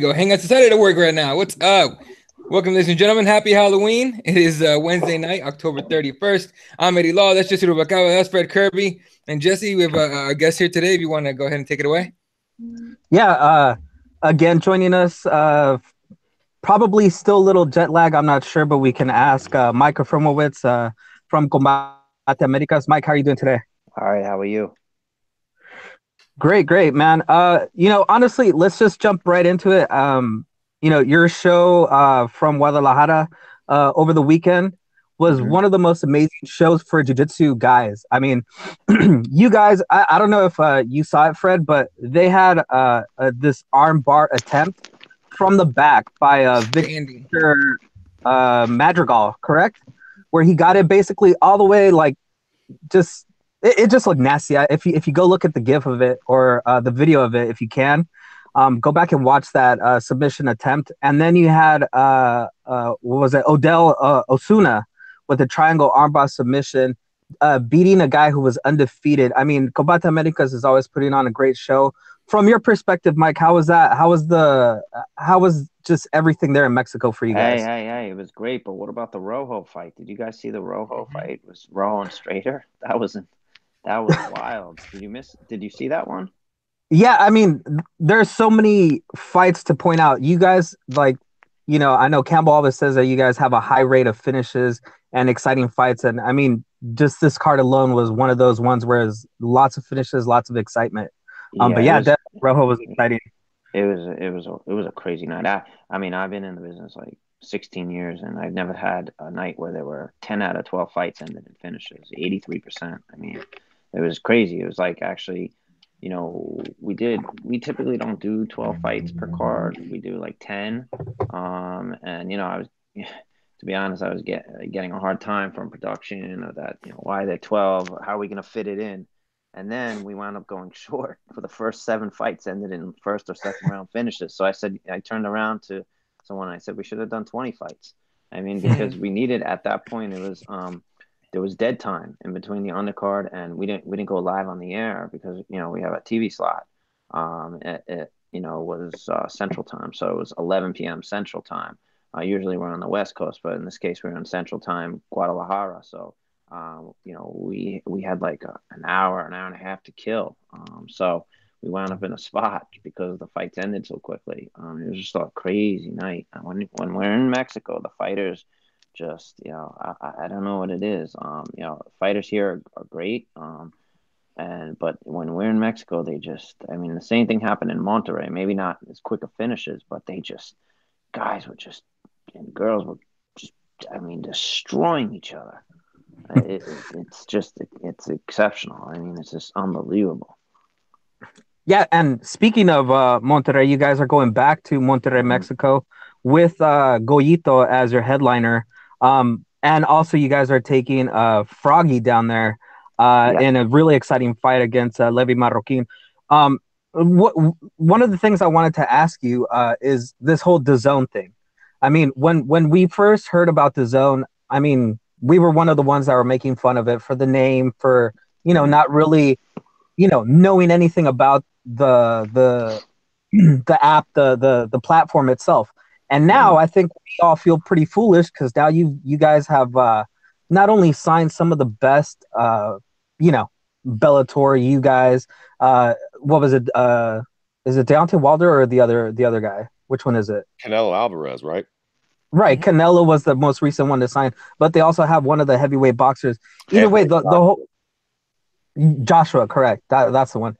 Go hang out Saturday to work right now. What's up? Welcome, ladies and gentlemen. Happy Halloween. It is Wednesday night, October 31st. I'm Eddie Law. That's Jesse Rubacava. That's Fred Kirby. And Jesse, we have a guest here today. If you want to go ahead and take it away. Yeah, again, joining us, probably still a little jet lag. I'm not sure, but we can ask Mike Afromowitz from Combate Americas. Mike, how are you doing today? All right, how are you? Great, great, man. Honestly, let's just jump right into it. Your show from Guadalajara over the weekend was hmm one of the most amazing shows for jiu-jitsu guys. I mean, you guys, I don't know if you saw it, Fred, but they had this arm bar attempt from the back by Standing. Victor Madrigal, correct? Where he got it basically all the way, like just it just looked nasty. If you go look at the GIF of it or the video of it, if you can, go back and watch that submission attempt. And then you had what was it, Odell Osuna with the triangle armbar submission, beating a guy who was undefeated. I mean, Combate Americas is always putting on a great show. From your perspective, Mike, how was that? How was just everything there in Mexico for you Hey, guys? hey, hey, it was great, but what about the Rojo fight? Did you guys see the Rojo fight? It was Rojo and Strader? That was wild. Did you see that one? Yeah, I mean, there's so many fights to point out. You guys, like, I know Campbell always says that you guys have a high rate of finishes and exciting fights. And I mean, just this card alone was one of those ones where it's lots of finishes, lots of excitement. But Yeah, it yeah, was definitely Rojo was exciting. it was a crazy night. I mean, I've been in the business like 16 years and I've never had a night where there were 10 out of 12 fights ended in finishes, 83%. I mean, it was crazy. It was like actually, we typically don't do 12 fights per card. We do like 10. And I was to be honest, I was getting a hard time from production of that, why they're 12, how are we going to fit it in? And then we wound up going short for the first seven fights, ended in first or second round finishes. So I turned around to someone, I said, we should have done 20 fights. I mean, because we needed at that point, there was dead time in between the undercard and we didn't go live on the air because, we have a TV slot. It was Central Time. So it was 11 p.m. Central Time. Usually we're on the West Coast, but in this case, we're on Central Time, Guadalajara. So we had like an hour and a half to kill. So we wound up in a spot because the fights ended so quickly. It was just a crazy night. When we're in Mexico, the fighters just, I don't know what it is. Fighters here are great. But when we're in Mexico, they just, I mean, the same thing happened in Monterrey. Maybe not as quick of finishes, but guys were just, and girls were just, I mean, destroying each other. It's exceptional. I mean, it's just unbelievable. Yeah, and speaking of Monterrey, you guys are going back to Monterrey, hmm Mexico with Goyito as your headliner. And also you guys are taking Froggy down there Yeah. in a really exciting fight against Levi Marroquin. Um, what, one of the things I wanted to ask you is this whole DAZN thing. I mean, when we first heard about DAZN, I mean, we were one of the ones that were making fun of it for the name, for hmm not really knowing anything about the app, the platform itself. And hmm now I think we all feel pretty foolish because now you guys have not only signed some of the best you know Bellator, you guys, what was it, is it Deontay Wilder or the other guy? Which one is it? Canelo Alvarez, right? Right, Mhm. Canelo was the most recent one to sign, but they also have one of the heavyweight boxers. Either way, Anthony the whole Joshua. Joshua, correct. That's the one.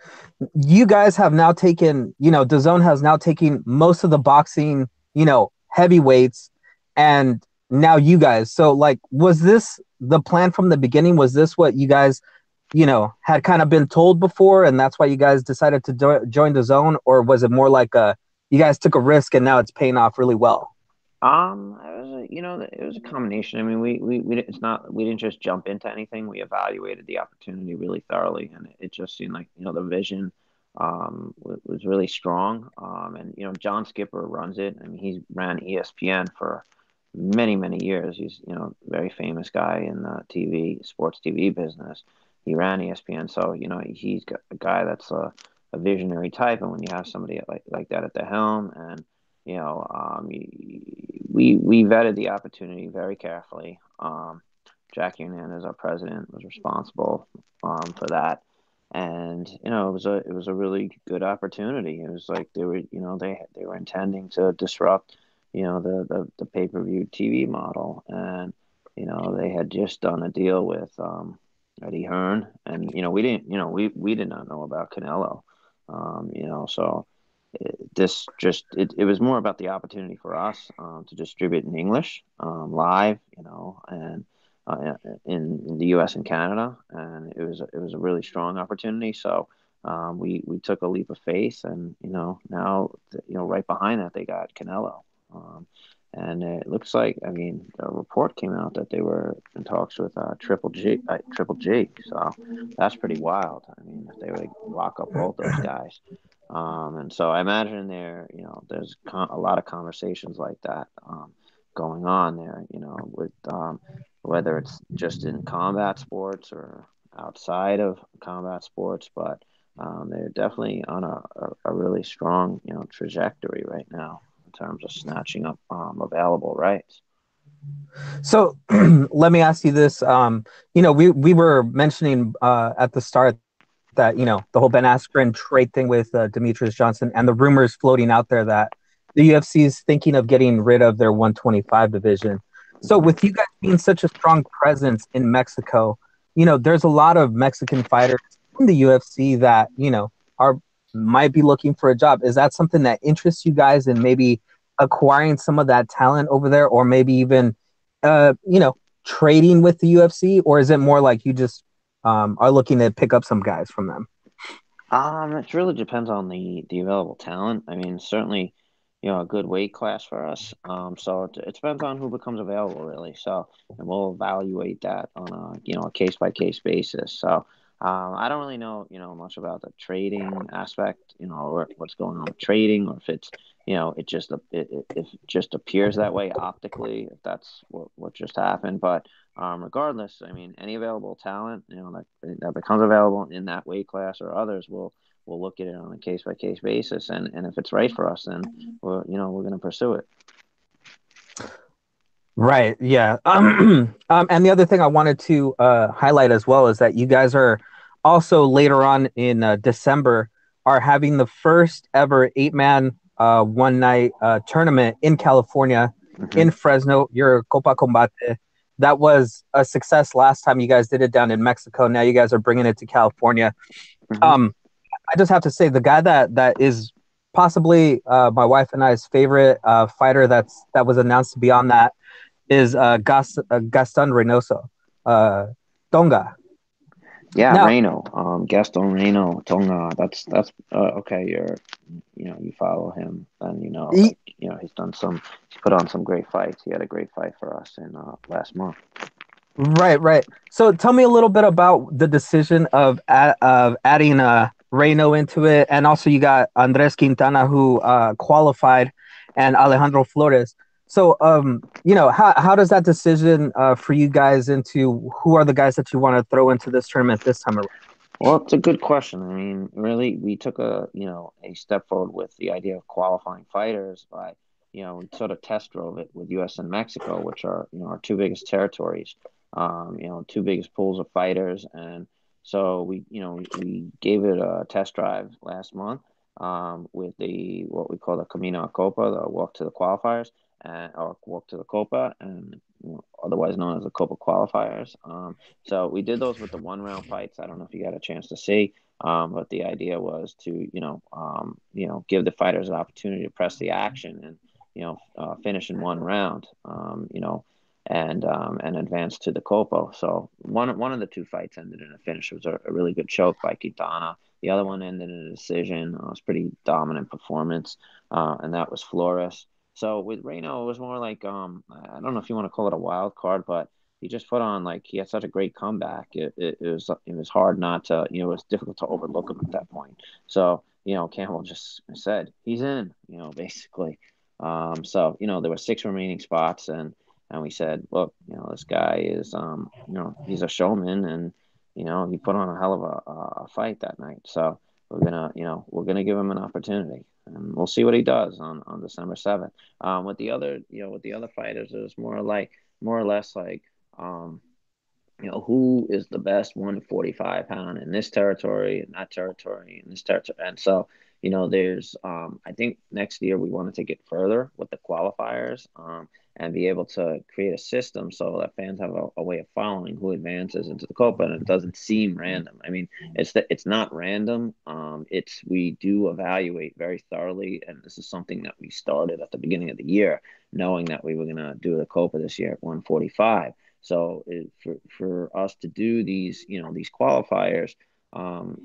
You guys have now taken, the zone has now taken most of the boxing, heavyweights, and now you guys. So, like, was this the plan from the beginning? Was this what you guys, had kind of been told before, and that's why you guys decided to join the zone, or was it more like you guys took a risk and now it's paying off really well? it was a combination. I mean, it's not, we didn't just jump into anything. We evaluated the opportunity really thoroughly, and it just seemed like, the vision, was really strong. And John Skipper runs it. I mean, he's ran ESPN for many, many years. He's, a very famous guy in the sports TV business. He ran ESPN, so he's got a guy that's a visionary type, and when you have somebody like that at the helm, and we vetted the opportunity very carefully. Jack Hernandez, our president, was responsible for that, and it was a really good opportunity. It was like they were intending to disrupt the pay-per-view TV model, and they had just done a deal with Eddie Hearn, and we did not know about Canelo, so it was more about the opportunity for us to distribute in English live, and in the U.S. and Canada, and it was a really strong opportunity. So we took a leap of faith, and now right behind that they got Canelo. And it looks like, I mean, a report came out that they were in talks with Triple G. So that's pretty wild. I mean, if they would lock up both those guys, and so I imagine there's a lot of conversations like that going on there. With whether it's just in combat sports or outside of combat sports, but they're definitely on a really strong trajectory right now in terms of snatching up available rights. So let me ask you this. We were mentioning at the start that, the whole Ben Askren trade thing with Demetrius Johnson and the rumors floating out there that the UFC is thinking of getting rid of their 125 division. So Mhm. with you guys being such a strong presence in Mexico, there's a lot of Mexican fighters in the UFC that, are might be looking for a job. Is that something that interests you guys in maybe acquiring some of that talent over there, or maybe even uh, you know, trading with the UFC, or is it more like you just are looking to pick up some guys from them? It really depends on the available talent. I mean, certainly, a good weight class for us. So it depends on who becomes available, really. So, and we'll evaluate that on a case by case basis. So, I don't really know, much about the trading aspect, or what's going on with trading, or if it's, if it just appears that way optically, if that's what just happened. But regardless, I mean, any available talent, that becomes available in that weight class or others, we'll look at it on a case by case basis, and if it's right for us, then we're going to pursue it. Right. Yeah. And the other thing I wanted to highlight as well is that you guys are also later on in December are having the first ever 8-man one night tournament in California Hmm. in Fresno, your Copa Combate. That was a success last time you guys did it down in Mexico. Now you guys are bringing it to California. Hmm. Um, I just have to say the guy that is possibly my wife and I's favorite fighter that was announced to be on that is Gaston Reynoso, uh, Tonga. Yeah, Now, Reno, Gaston Reno, Tonga. That's okay. You follow him, and he, he's put on some great fights. He had a great fight for us in last month. right, right. So tell me a little bit about the decision of adding Reno into it, and also you got Andres Quintana who qualified, and Alejandro Flores. So, how does that decision for you guys into who are the guys that you want to throw into this tournament this time around? Well, it's a good question. I mean, really, we took a step forward with the idea of qualifying fighters by, we sort of test drove it with U.S. and Mexico, which are, our two biggest territories, two biggest pools of fighters. And so we gave it a test drive last month, with what we call the Camino a Copa, the walk to the qualifiers, or walk to the Copa, and otherwise known as the Copa qualifiers. So we did those with the 1 round fights. I don't know if you got a chance to see, but the idea was to give the fighters an opportunity to press the action and finish in 1 round, and advance to the Copa. So one of the two fights ended in a finish. It was a really good choke by Quintana. The other one ended in a decision. It was pretty dominant performance, and that was Flores. So with Reno, it was more like, I don't know if you want to call it a wild card, but he just put on, like, he had such a great comeback. It was hard not to, it was difficult to overlook him at that point. So Campbell just said he's in, basically. So there were 6 remaining spots, and we said, look, this guy is, he's a showman, and he put on a hell of a fight that night. So we're gonna give him an opportunity. and we'll see what he does on December 7th. With the other, with the other fighters, it was more or less like, um, who is the best 145 pound in this territory and that territory and this territory. And so, there's, I think next year we want to take it further with the qualifiers, and be able to create a system so that fans have a way of following who advances into the Copa, and it doesn't seem random. I mean, it's not random. We do evaluate very thoroughly, and this is something that we started at the beginning of the year, knowing that we were going to do the Copa this year at 145. So for us to do these qualifiers,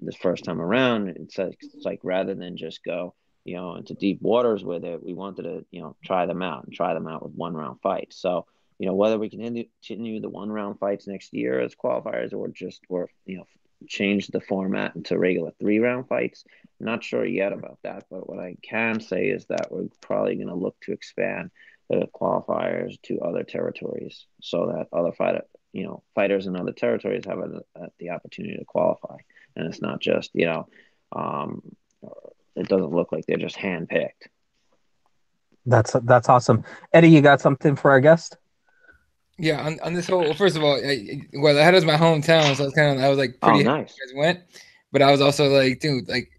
this first time around, it's like rather than just go into deep waters with it, we wanted to try them out with 1 round fights. So whether we can continue the 1 round fights next year as qualifiers, or change the format into regular 3 round fights, I'm not sure yet about that. But what I can say is that we're probably going to look to expand the qualifiers to other territories so that other fighters in other territories have the opportunity to qualify, and it's not just um, it doesn't look like they're just handpicked. That's awesome. Eddie, you got something for our guest? Yeah, on this whole, well, first of all, that is my hometown, so I was like Oh, pretty happy nice. you guys went, but I was also like, dude, like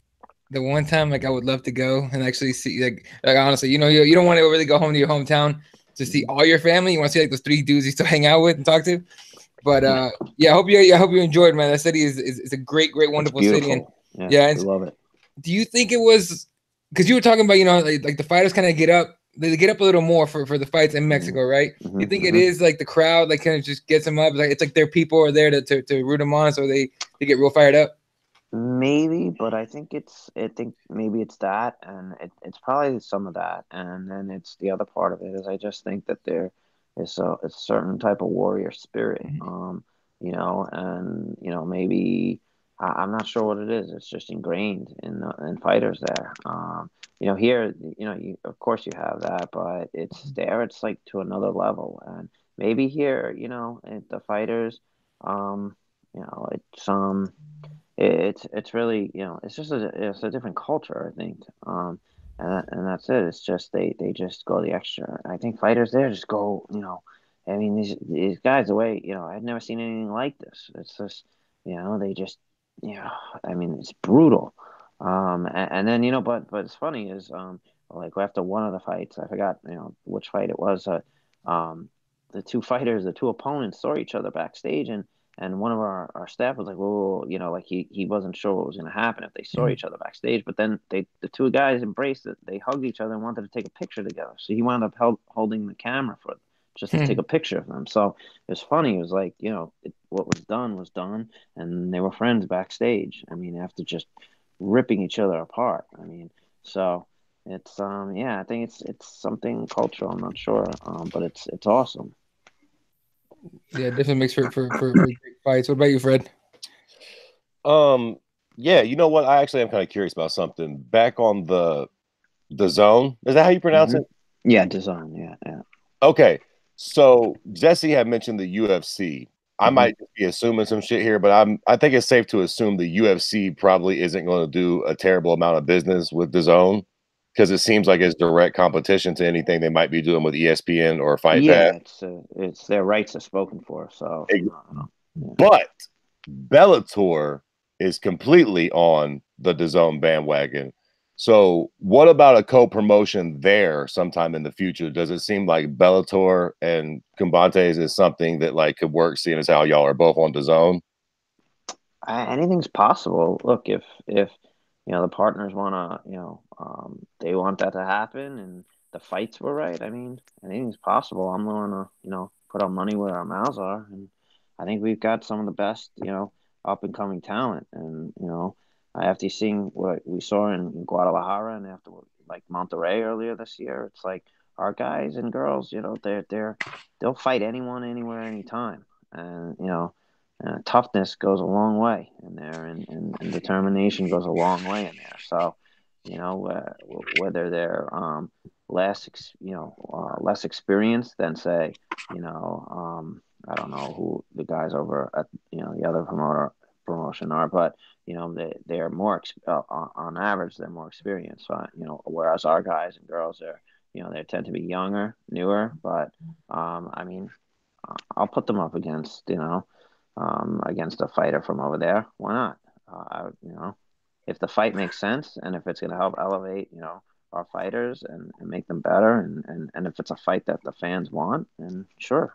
the one time, like I would love to go and actually see, like honestly, you don't want to really go home to your hometown to see all your family. You want to see like those 3 dudes you still hang out with and talk to. But yeah, I hope you enjoyed, man. That city is a great, It's wonderful city, and beautiful. Yeah, yeah, we love it. do you think it was because you were talking about like the fighters kind of they get up a little more for the fights in Mexico, right? Mm-hmm, You think it mm-hmm. is like the crowd like kind of just gets them up, like it's like their people are there to root them on, so they get real fired up. Maybe, but I think maybe it's that, and it's probably some of that, and then it's the other part of it is I just think that there is a certain type of warrior spirit, and maybe I'm not sure what it is. It's just ingrained in fighters there. Here, of course you have that, but it's there. It's like to another level, and maybe here, the fighters, it's. It's really, it's just it's a different culture, I think. And that's it. It's just they just go the extra. I think fighters there just go, I mean these guys the way, I've never seen anything like this. It's just, they just, I mean it's brutal. And then but it's funny is like after one of the fights, I forgot which fight it was. Um, the the two opponents saw each other backstage, and one of our staff was like, "Whoa," like he wasn't sure what was going to happen if they saw each other backstage. But then the two guys embraced it. They hugged each other and wanted to take a picture together. So he wound up holding the camera for just to take a picture of them. So it was funny. It was like, what was done, and they were friends backstage. I mean, after just ripping each other apart. I mean, so it's yeah, I think it's something cultural. I'm not sure, but it's awesome. Yeah, definitely makes for great fights. What about you, Fred? Um, yeah, you know what? I actually am kind of curious about something. Back on the zone, is that how you pronounce Hmm. it? Yeah, design. Yeah, yeah. Okay, so Jesse had mentioned the UFC. I Hmm. might just be assuming some shit here, but I think it's safe to assume the UFC probably isn't going to do a terrible amount of business with the zone because it seems like it's direct competition to anything they might be doing with ESPN or Fight Pass. Yeah, it's their rights are spoken for. So, yeah. But Bellator is completely on the DAZN bandwagon. So, what about a co-promotion there sometime in the future? Does it seem like Bellator and Combates is something that like could work, seeing as how y'all are both on DAZN? Anything's possible. Look, if the partners want to, they want that to happen, and the fights were right. I mean, anything's possible. I'm willing to, put our money where our mouths are, and I think we've got some of the best, up and coming talent. And after seeing what we saw in Guadalajara and after like Monterrey earlier this year, it's like our guys and girls, they'll fight anyone, anywhere, anytime, and toughness goes a long way in there, and determination goes a long way in there. So, whether they're less experienced than say, I don't know who the guys over at the other promotion are, but they're more on average they're more experienced. So, whereas our guys and girls are, they tend to be younger, newer, but I mean, I'll put them up against against a fighter from over there. Why not? If the fight makes sense and if it's going to help elevate, our fighters and make them better, and if it's a fight that the fans want, then sure.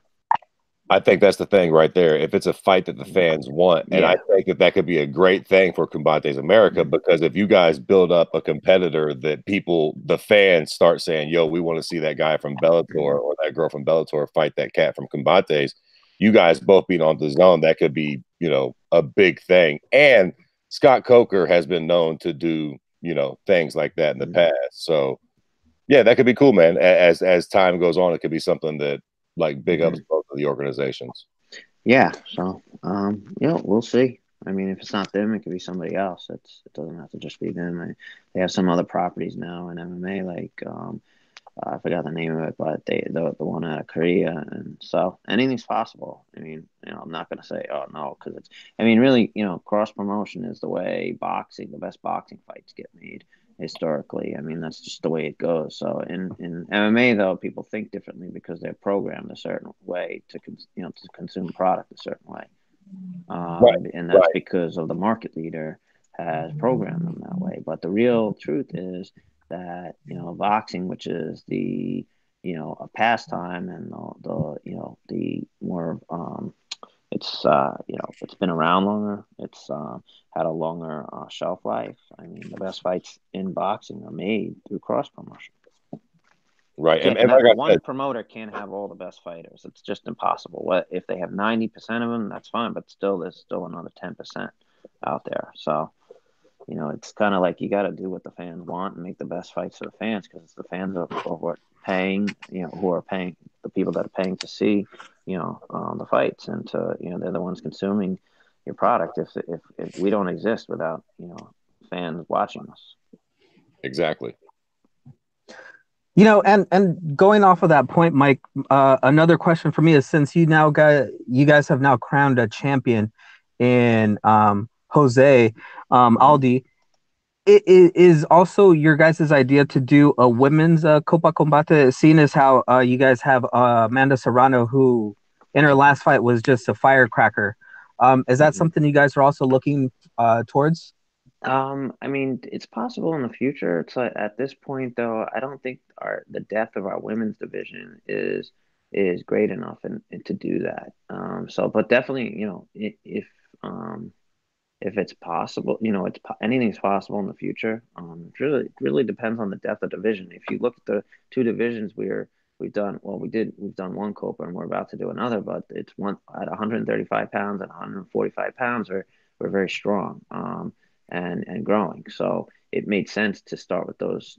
I think that's the thing right there. If it's a fight that the fans want, and I think that could be a great thing for Combates America, because if you guys build up a competitor that the fans start saying, yo, we want to see that guy from Bellator or that girl from Bellator fight that cat from Combates, you guys both being on the zone, that could be, a big thing. And Scott Coker has been known to do, things like that in the past. So yeah, that could be cool, man. As time goes on, it could be something that big ups both of the organizations. Yeah. So, we'll see. I mean, if it's not them, it could be somebody else. It doesn't have to just be them. They have some other properties now in MMA, like I forgot the name of it, but the one out of Korea, and so anything's possible. I mean, I'm not gonna say oh no, because really, cross promotion is the way the best boxing fights get made historically. I mean, that's just the way it goes. So in MMA though, people think differently because they're programmed a certain way to consume product a certain way, and that's because of the market leader has programmed them that way. But the real truth is that boxing, which is the a pastime, and the more it's been around longer. It's had a longer shelf life. I mean, the best fights in boxing are made through cross promotion. Right, and like one promoter can't have all the best fighters. It's just impossible. What if they have 90% of them? That's fine, but still, there's still another 10% out there. So. It's kind of like you got to do what the fans want and make the best fights for the fans, because it's the fans of what paying, who are paying, the people that are paying to see, the fights, and they're the ones consuming your product. If we don't exist without, fans watching us. Exactly. And going off of that point, Mike, another question for me is, since you guys have now crowned a champion in Jose Aldi, it is also your guys' idea to do a women's Copa Combate, seeing as how you guys have Amanda Serrano, who in her last fight was just a firecracker. Is that something you guys are also looking towards? I mean, it's possible in the future. It's like, at this point, though, I don't think the depth of our women's division is great enough and to do that. But definitely, if it's possible, anything's possible in the future. It really depends on the depth of division. If you look at the two divisions we've done one Copa, and we're about to do another, but it's one at 135 pounds and 145 pounds. We're very strong, and growing. So it made sense to start with those,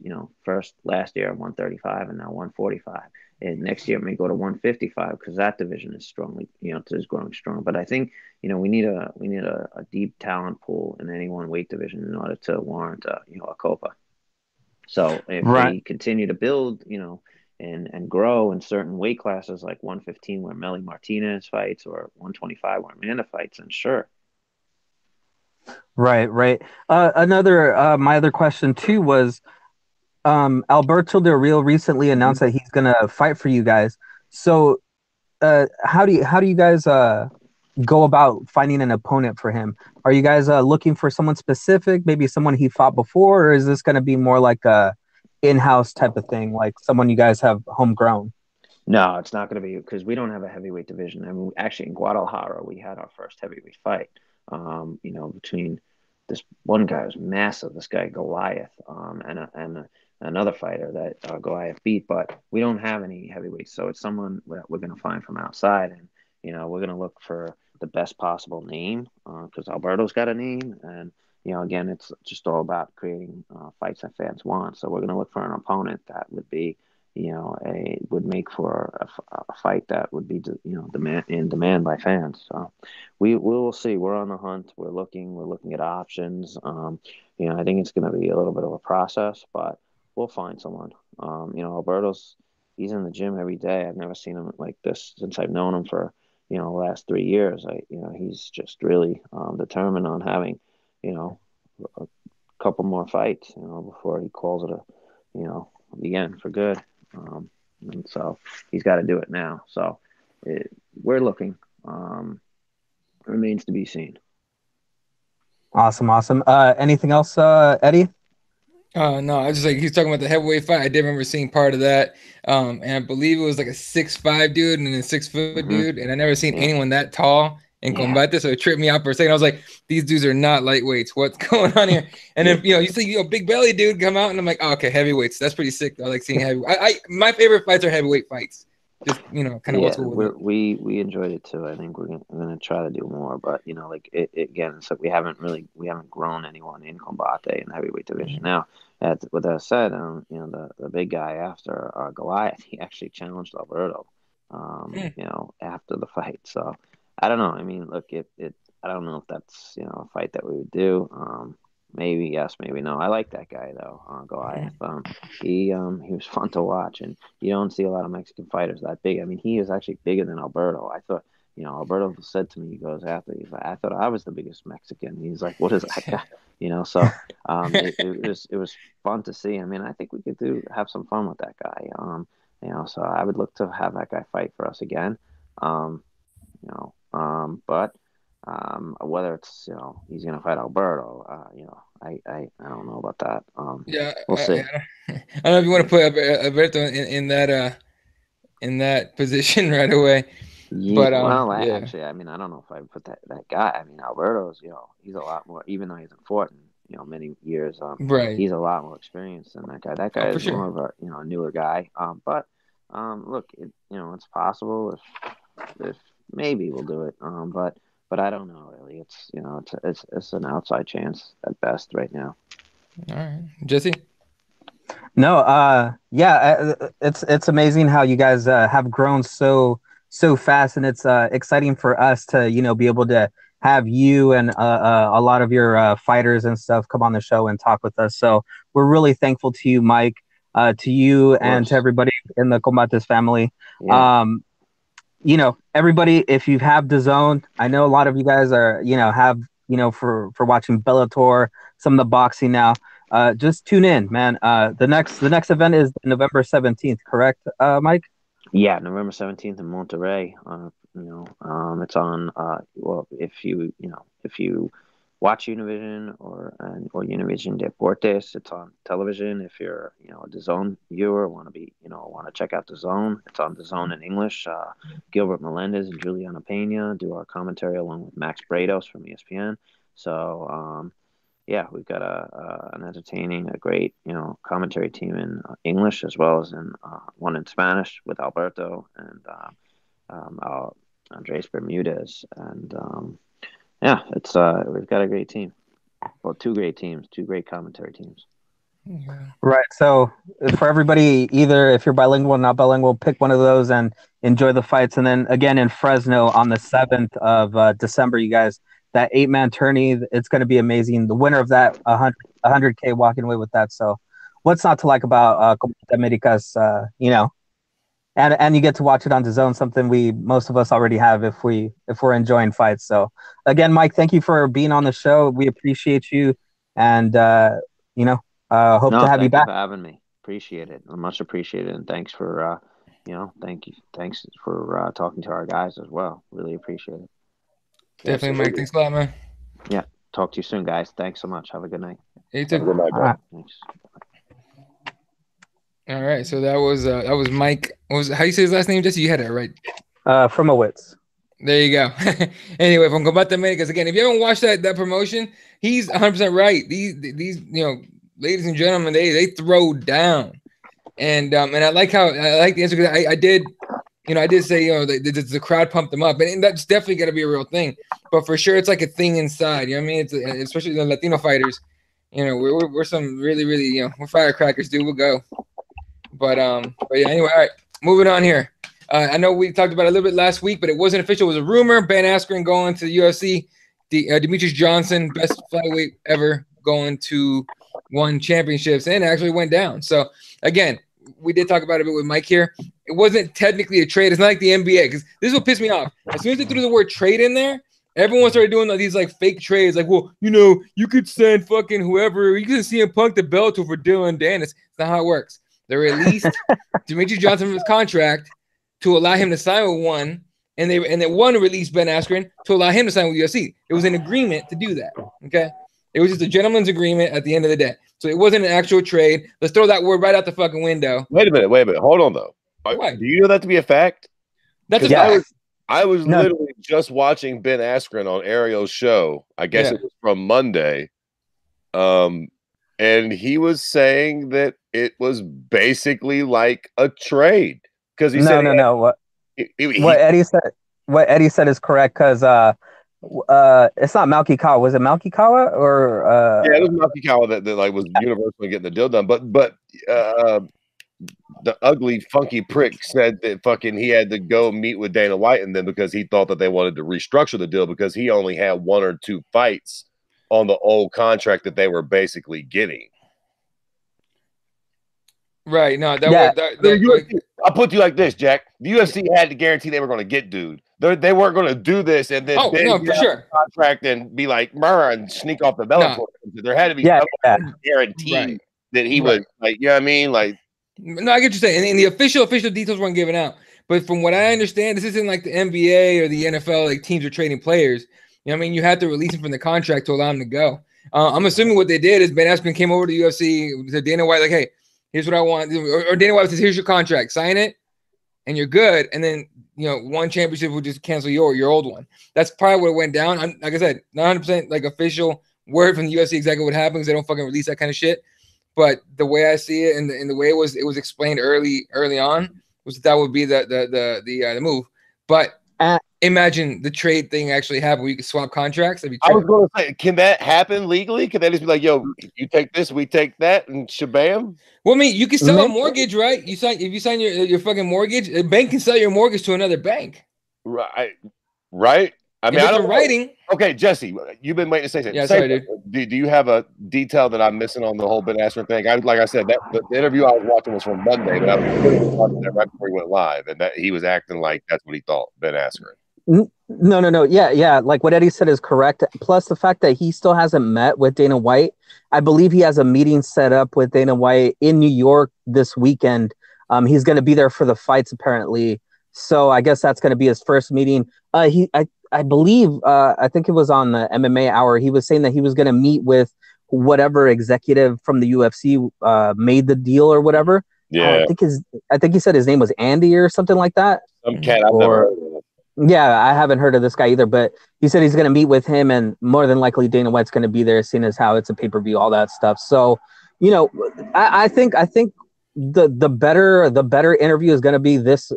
last year at 135 and now 145. And next year it may go to 155, because that division is strongly, is growing strong. But I think, we need a deep talent pool in any one weight division in order to warrant a Copa. So if we continue to build, and grow in certain weight classes like 115 where Melly Martinez fights, or 125 where Amanda fights, then sure. Right. My other question too was, Alberto Del Rio recently announced that he's gonna fight for you guys. So, how do you guys go about finding an opponent for him? Are you guys looking for someone specific, maybe someone he fought before, or is this gonna be more like a in-house type of thing, like someone you guys have homegrown? No, it's not going to be, because we don't have a heavyweight division. I mean, actually, in Guadalajara, we had our first heavyweight fight. Between this one guy who's massive, this guy Goliath, and another fighter that Goliath beat. But we don't have any heavyweights, so it's someone that we're going to find from outside, and we're going to look for the best possible name, because Alberto's got a name, and again, it's just all about creating fights that fans want. So we're going to look for an opponent that would be, would make for a fight that would be, demand by fans. So we will see. We're on the hunt. We're looking at options. I think it's going to be a little bit of a process, but we'll find someone. Alberto's, he's in the gym every day. I've never seen him like this since I've known him for last 3 years. He's just really determined on having, a couple more fights, before he calls it the end for good. And so he's got to do it now. So we're looking. Remains to be seen. Awesome. Anything else, Eddie? No, I was just like he's talking about the heavyweight fight. I did remember seeing part of that. And I believe it was like a 6'5" dude and a 6 foot dude, and I never seen anyone that tall in combate. So it tripped me out for a second. I was like, these dudes are not lightweights. What's going on here? And then you see big belly dude come out, and I'm like, oh, okay, heavyweights. That's pretty sick. I like seeing heavy. My favorite fights are heavyweight fights. Just kind of what's cool with it. We enjoyed it too. I think we're gonna try to do more, but again, it's like we haven't grown anyone in combate in the heavyweight division. Now, with that said, the big guy after Goliath, he actually challenged Alberto, after the fight. So I don't know. I mean, look, I don't know if that's a fight that we would do. Maybe yes, maybe no. I like that guy though, Goliath. He was fun to watch, and you don't see a lot of Mexican fighters that big. I mean, he is actually bigger than Alberto. I thought, Alberto said to me, he goes after, he's like, I thought I was the biggest Mexican. He's like, what is that guy? So it was fun to see. I mean, I think we could have some fun with that guy. So I would look to have that guy fight for us again. But whether it's he's gonna fight Alberto, I don't know about that. We'll see. I don't know if you want to put Alberto in that position right away. But actually, I mean, I don't know if I would put that guy. I mean, Alberto's he's a lot more, even though he's important, many years. Right. He's a lot more experienced than that guy. That guy is more of a newer guy. But look, it's possible if maybe we'll do it. But I don't know really. It's an outside chance at best right now. All right, Jesse. No, it's amazing how you guys have grown so fast, and it's exciting for us to be able to have you and a lot of your fighters and stuff come on the show and talk with us. So we're really thankful to you, Mike, to you and to everybody in the Combates family. Yeah. Everybody, if you have DAZN, I know a lot of you guys are, have, for watching Bellator, some of the boxing now. Just tune in, man. The next event is November 17th, correct, Mike? Yeah, November 17th in Monterrey. It's on. Well, if you watch Univision or Univision Deportes, it's on television. If you're a DAZN viewer, want to check out DAZN, it's on DAZN in English. Gilbert Melendez and Juliana Pena do our commentary along with Max Brados from ESPN. So we've got an entertaining, a great commentary team in English as well as in one in Spanish with Alberto and Andres Bermudez, and it's we've got a great team. Well, two great teams, two great commentary teams. Right. So for everybody, either if you're bilingual or not bilingual, pick one of those and enjoy the fights. And then again in Fresno on the 7th of December, you guys, that 8-man tourney, it's going to be amazing. The winner of that, 100K walking away with that. So what's not to like about Combate Americas, and you get to watch it on DAZN, something most of us already have if we're enjoying fights. So again, Mike, thank you for being on the show. We appreciate you, and hope to have you back. Thank you for having me. Appreciate it. Much appreciated, and thanks for thanks for talking to our guys as well. Really appreciate it. Definitely, Mike. Thanks a lot, man. Yeah. Talk to you soon, guys. Thanks so much. Have a good night. You too. Good night, bro. Thanks. All right, so that was Mike. How you say his last name, Jesse? You had it right. From Owitz. There you go. Anyway, from Combate Americas again. If you haven't watched that promotion, he's 100% right. These ladies and gentlemen, they throw down, and I like the answer because I did say the crowd pumped them up, and that's definitely got to be a real thing. But for sure, it's like a thing inside. You know what I mean? It's especially the Latino fighters. We're some really we're firecrackers, dude. We'll go. But yeah, anyway, all right, moving on here. I know we talked about it a little bit last week, but it wasn't official. It was a rumor. Ben Askren going to the UFC. Demetrius Johnson, best flyweight ever, going to 1 championships and actually went down. So again, we did talk about it a bit with Mike here. It wasn't technically a trade. It's not like the NBA, because this is what pissed me off. As soon as they threw the word trade in there, everyone started doing these like fake trades. Like, well, you could send fucking whoever. You could CM Punk to Bellator for Dylan Danis. It's not how it works. They released Demetrius Johnson from his contract to allow him to sign with one, and then one released Ben Askren to allow him to sign with UFC. It was an agreement to do that. Okay, it was just a gentleman's agreement at the end of the day. So it wasn't an actual trade. Let's throw that word right out the fucking window. Wait a minute. Hold on, though. Why? Do you know that to be a fact? That's a fact. I was literally just watching Ben Askren on Ariel's show. I guess it was from Monday. And he was saying that it was basically like a trade. Because he said What Eddie said is correct, because it's not Malky Kawa. Was it Malky Kawa or yeah, it was Malky Kawa that like was universally getting the deal done. But the ugly funky prick said that fucking he had to go meet with Dana White and then because he thought that they wanted to restructure the deal because he only had 1 or 2 fights on the old contract that they were basically getting. Right. No, I'll put you like this, Jack. The UFC had to guarantee they were going to get dude. They weren't going to do this and then for sure contract and be like Murrah and sneak off the Bellator. No. There had to be some guarantee that he was like, you know what I mean? Like, no, I get what you're saying. And the official details weren't given out. But from what I understand, this isn't like the NBA or the NFL, like teams are trading players. You know what I mean? You have to release him from the contract to allow him to go. I'm assuming what they did is Ben Askren came over to the UFC, to Dana White, like, hey, here's what I want. Or Dana White says, here's your contract. Sign it, and you're good. And then, one championship will just cancel your old one. That's probably what went down. Like I said, not 100% like official word from the UFC exactly what happened, because they don't fucking release that kind of shit. But the way I see it and the way it was explained early on was that would be the move. But imagine the trade thing actually happened where you could swap contracts. I was going to say, can that happen legally? Can they just be like, yo, you take this, we take that, and shabam? Well, I mean, you can sell a mortgage, right? If you sign your fucking mortgage, a bank can sell your mortgage to another bank. Right. I mean, I don't writing. Okay, Jesse, you've been waiting to say something. Yeah, sorry, dude. Do you have a detail that I'm missing on the whole Ben Askren thing? Like I said, the interview I was watching was from Monday, but I was watching that right before he went live, and that he was acting like that's what he thought, Ben Askren. No. Yeah. Like what Eddie said is correct. Plus the fact that he still hasn't met with Dana White. I believe he has a meeting set up with Dana White in New York this weekend. He's going to be there for the fights apparently. So I guess that's going to be his first meeting. I believe, I think it was on the MMA Hour. He was saying that he was going to meet with whatever executive from the UFC made the deal or whatever. Yeah. I think he said his name was Andy or something like that. Some cat I've never heard of. Yeah, I haven't heard of this guy either, but he said he's going to meet with him, and more than likely Dana White's going to be there, seeing as how it's a pay-per-view, all that stuff. So, I think the better interview is going to be this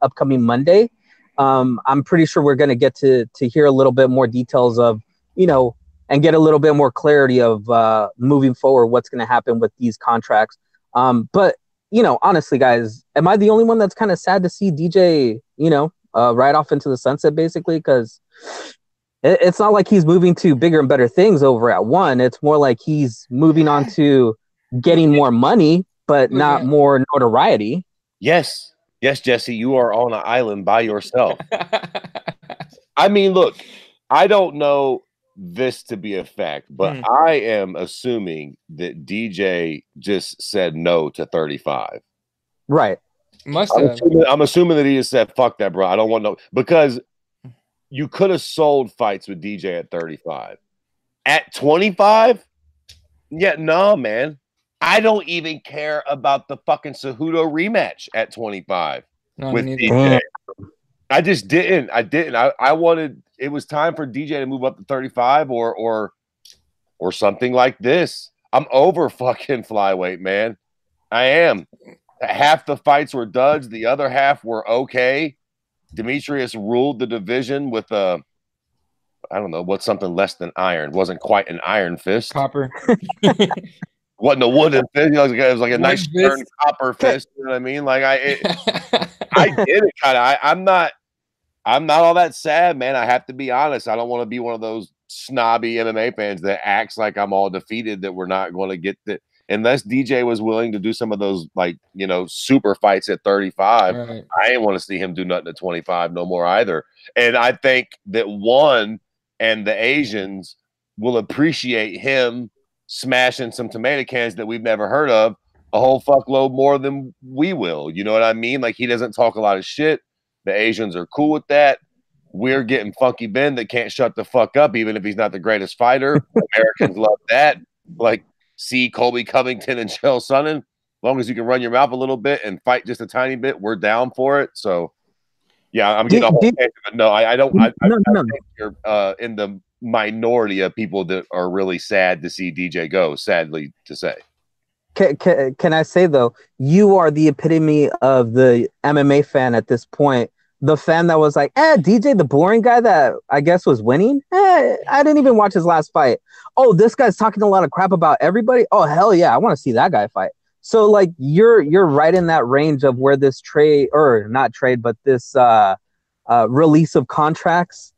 upcoming Monday. I'm pretty sure we're going to get to hear a little bit more details of, and get a little bit more clarity of moving forward, what's going to happen with these contracts. But honestly, guys, am I the only one that's kind of sad to see DJ, right off into the sunset, basically? Because it's not like he's moving to bigger and better things over at one. It's more like he's moving on to getting more money, but not more notoriety. Yes, Jesse, you are on an island by yourself. I mean, look, I don't know this to be a fact, but I am assuming that DJ just said no to 35. Right. Must have. I'm assuming that he just said, fuck that, bro. I don't want no, because you could have sold fights with DJ at 35. At 25? Yeah, no, man. I don't even care about the fucking Cejudo rematch at 25 with DJ. I just didn't. I wanted, it was time for DJ to move up to 35 or something like this. I'm over fucking flyweight, man. I am. Half the fights were duds. The other half were okay. Demetrius ruled the division with I don't know, what's something less than iron. Wasn't quite an iron fist. Copper. Wasn't a wooden fist. It was like a nice stern copper fist. You know what I mean? Like I did it kind of. I'm not all that sad, man. I have to be honest. I don't want to be one of those snobby MMA fans that acts like I'm all defeated, that we're not going to get that. unless DJ was willing to do some of those, like, you know, super fights at 35, Right. I didn't want to see him do nothing at 25 no more either. And I think that Juan and the Asians will appreciate him smashing some tomato cans that we've never heard of a whole fuckload more than we will. You know what I mean? Like, he doesn't talk a lot of shit. The Asians are cool with that. We're getting Funky Ben that can't shut the fuck up, even if he's not the greatest fighter. Americans love that. Like, see Colby Covington and Chael Sonnen. As long as you can run your mouth a little bit and fight just a tiny bit, we're down for it. So, yeah, I'm getting a whole tangent, but no, I don't. I think you're in the minority of people that are really sad to see DJ go, sadly to say. Can I say, though, you are the epitome of the MMA fan at this point. The fan that was like, DJ, the boring guy that I guess was winning. I didn't even watch his last fight. Oh, this guy's talking a lot of crap about everybody. Oh, hell yeah, I want to see that guy fight. So, like, you're right in that range of where this trade, or not trade, but this release of contracts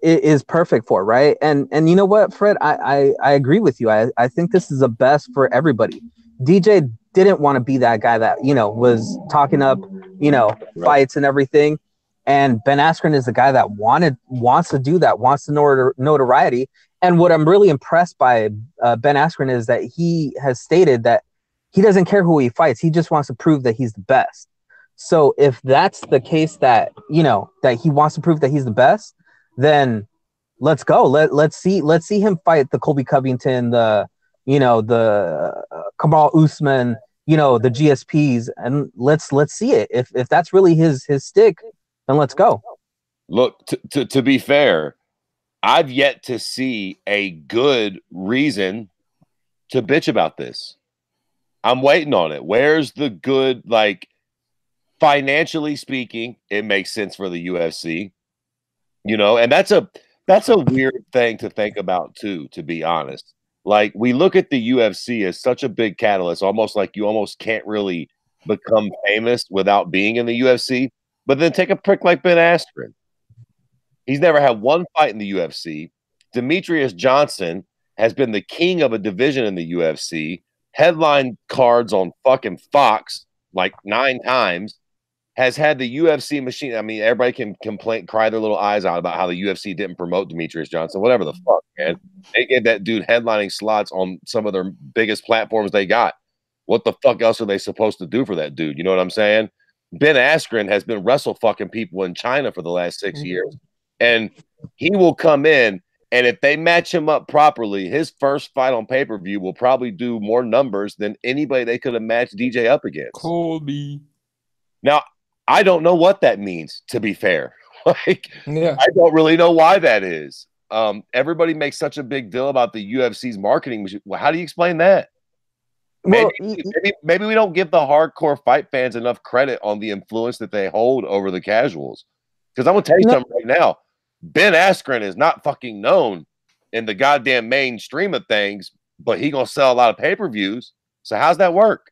is perfect for, right? And you know what, Fred, I agree with you. I think this is the best for everybody. DJ didn't want to be that guy that, you know, was talking up, you know, fights and everything. And Ben Askren is the guy that wants to do that, wants the notoriety. And what I'm really impressed by Ben Askren is that he has stated that he doesn't care who he fights. He just wants to prove that he's the best. So if that's the case, that, you know, that he wants to prove that he's the best, then let's go. Let's see him fight the Colby Covington, the Kamal Usman, you know, the GSPs, and let's see it. If that's really his stick, then let's go. Look, to be fair, I've yet to see a good reason to bitch about this. I'm waiting on it. Where's the good, like, financially speaking, it makes sense for the UFC, you know, and that's a weird thing to think about too, to be honest. Like, we look at the UFC as such a big catalyst, almost like you almost can't really become famous without being in the UFC. But then take a prick like Ben Askren. He's never had one fight in the UFC. Demetrius Johnson has been the king of a division in the UFC, headline cards on fucking Fox like 9 times, has had the UFC machine. I mean, everybody can complain, cry their little eyes out about how the UFC didn't promote Demetrius Johnson, whatever the fuck, man. They gave that dude headlining slots on some of their biggest platforms they got. What the fuck else are they supposed to do for that dude? You know what I'm saying? Ben Askren has been wrestle fucking people in China for the last 6 years. And he will come in, and if they match him up properly, his first fight on pay-per-view will probably do more numbers than anybody they could have matched DJ up against. Colby. Now, I don't know what that means, to be fair. Like, yeah. I don't really know why that is. Everybody makes such a big deal about the UFC's marketing. Well, how do you explain that? Maybe we don't give the hardcore fight fans enough credit on the influence that they hold over the casuals. Because I'm going to tell you something right now. Ben Askren is not fucking known in the goddamn mainstream of things, but he going to sell a lot of pay-per-views. So how's that work?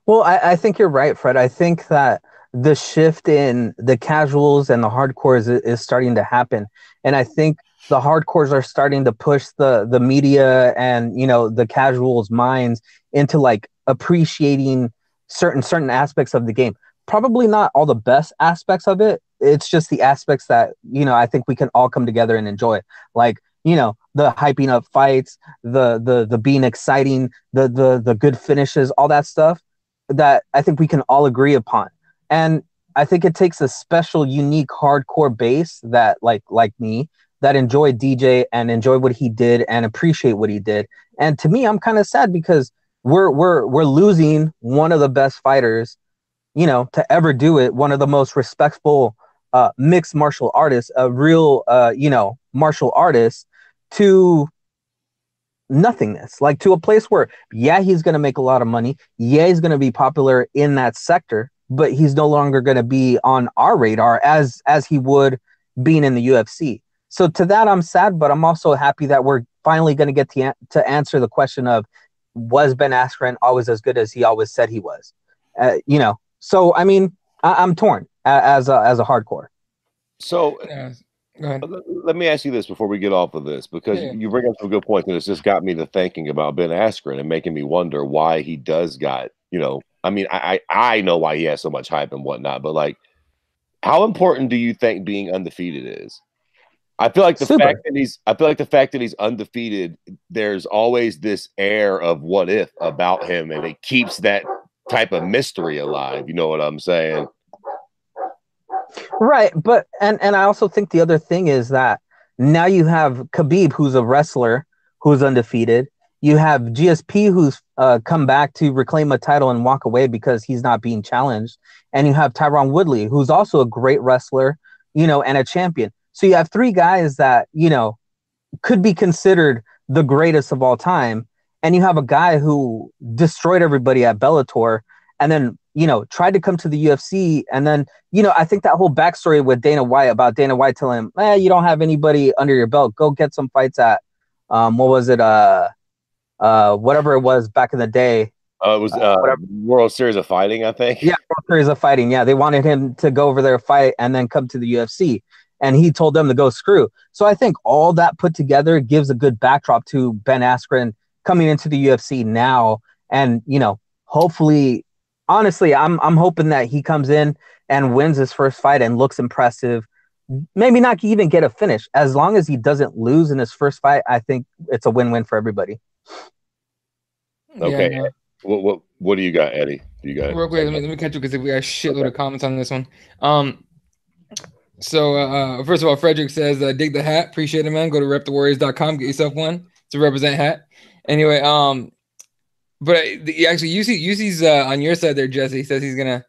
Well, I think you're right, Fred. I think that the shift in the casuals and the hardcores is starting to happen. And I think the hardcores are starting to push the media and, you know, the casuals' minds into, like, appreciating certain aspects of the game. Probably not all the best aspects of it. It's just the aspects that, you know, I think we can all come together and enjoy. Like, you know, the hyping up fights, the being exciting, the good finishes, all that stuff that I think we can all agree upon. And I think it takes a special, unique, hardcore base that like me that enjoy DJ and enjoy what he did and appreciate what he did. And to me, I'm kind of sad because we're losing one of the best fighters, you know, to ever do it. One of the most respectful mixed martial artists, a real, you know, martial artist, to nothingness, like to a place where, yeah, he's going to make a lot of money. Yeah, he's going to be popular in that sector, but he's no longer going to be on our radar as he would being in the UFC. So to that, I'm sad, but I'm also happy that we're finally going to get to answer the question of, was Ben Askren always as good as he always said he was? You know, so I mean, I'm torn as a hardcore. So Go ahead. Let me ask you this before we get off of this, because Yeah. you bring up some good points, and it's just got me to thinking about Ben Askren and making me wonder why he does got, I mean, I know why he has so much hype and whatnot, but like, how important do you think being undefeated is? I feel like the fact that he's undefeated, there's always this air of what if about him, and it keeps that type of mystery alive. You know what I'm saying? Right, but and I also think the other thing is that now you have Khabib, who's a wrestler who's undefeated. You have GSP, who's come back to reclaim a title and walk away because he's not being challenged, and you have Tyron Woodley, who's also a great wrestler, and a champion. So you have three guys that could be considered the greatest of all time, and you have a guy who destroyed everybody at Bellator, and then tried to come to the UFC, and then I think that whole backstory with Dana White about Dana White telling him, you don't have anybody under your belt, go get some fights at what was it, whatever it was back in the day. It was World Series of Fighting, I think. Yeah, World Series of Fighting. Yeah, they wanted him to go over there, fight, and then come to the UFC. And he told them to go screw. So I think all that put together gives a good backdrop to Ben Askren coming into the UFC now. And, hopefully, honestly, I'm hoping that he comes in and wins his first fight and looks impressive. Maybe not even get a finish. As long as he doesn't lose in his first fight, I think it's a win-win for everybody. Okay. Yeah, no. What do you got, Eddie? You got real quick, let me catch you because we got a shitload of comments on this one. So first of all, Frederick says, dig the hat. Appreciate it, man. Go to repthewarriors.com, get yourself one. It's a represent hat. Anyway, but actually UC's on your side there, Jesse. He says he's gonna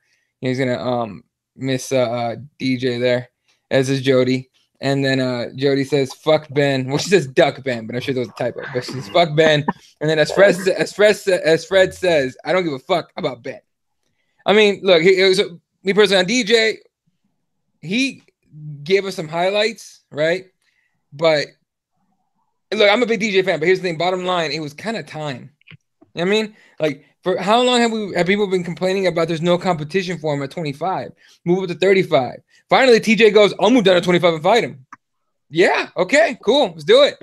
miss DJ there, as is Jody. And then Jody says, fuck Ben. Well, she says duck Ben, but I'm sure that was a typo. But she says, fuck Ben. And then as Fred says, I don't give a fuck about Ben. I mean, look, it was me personally on DJ. He gave us some highlights, right? But look, I'm a big DJ fan, but here's the thing. Bottom line, it was kind of time. You know what I mean? Like, for how long have people been complaining about there's no competition for him at 25? Move up to 35. Finally, TJ goes, I'll move down to 25 and fight him. Yeah, okay, cool. Let's do it.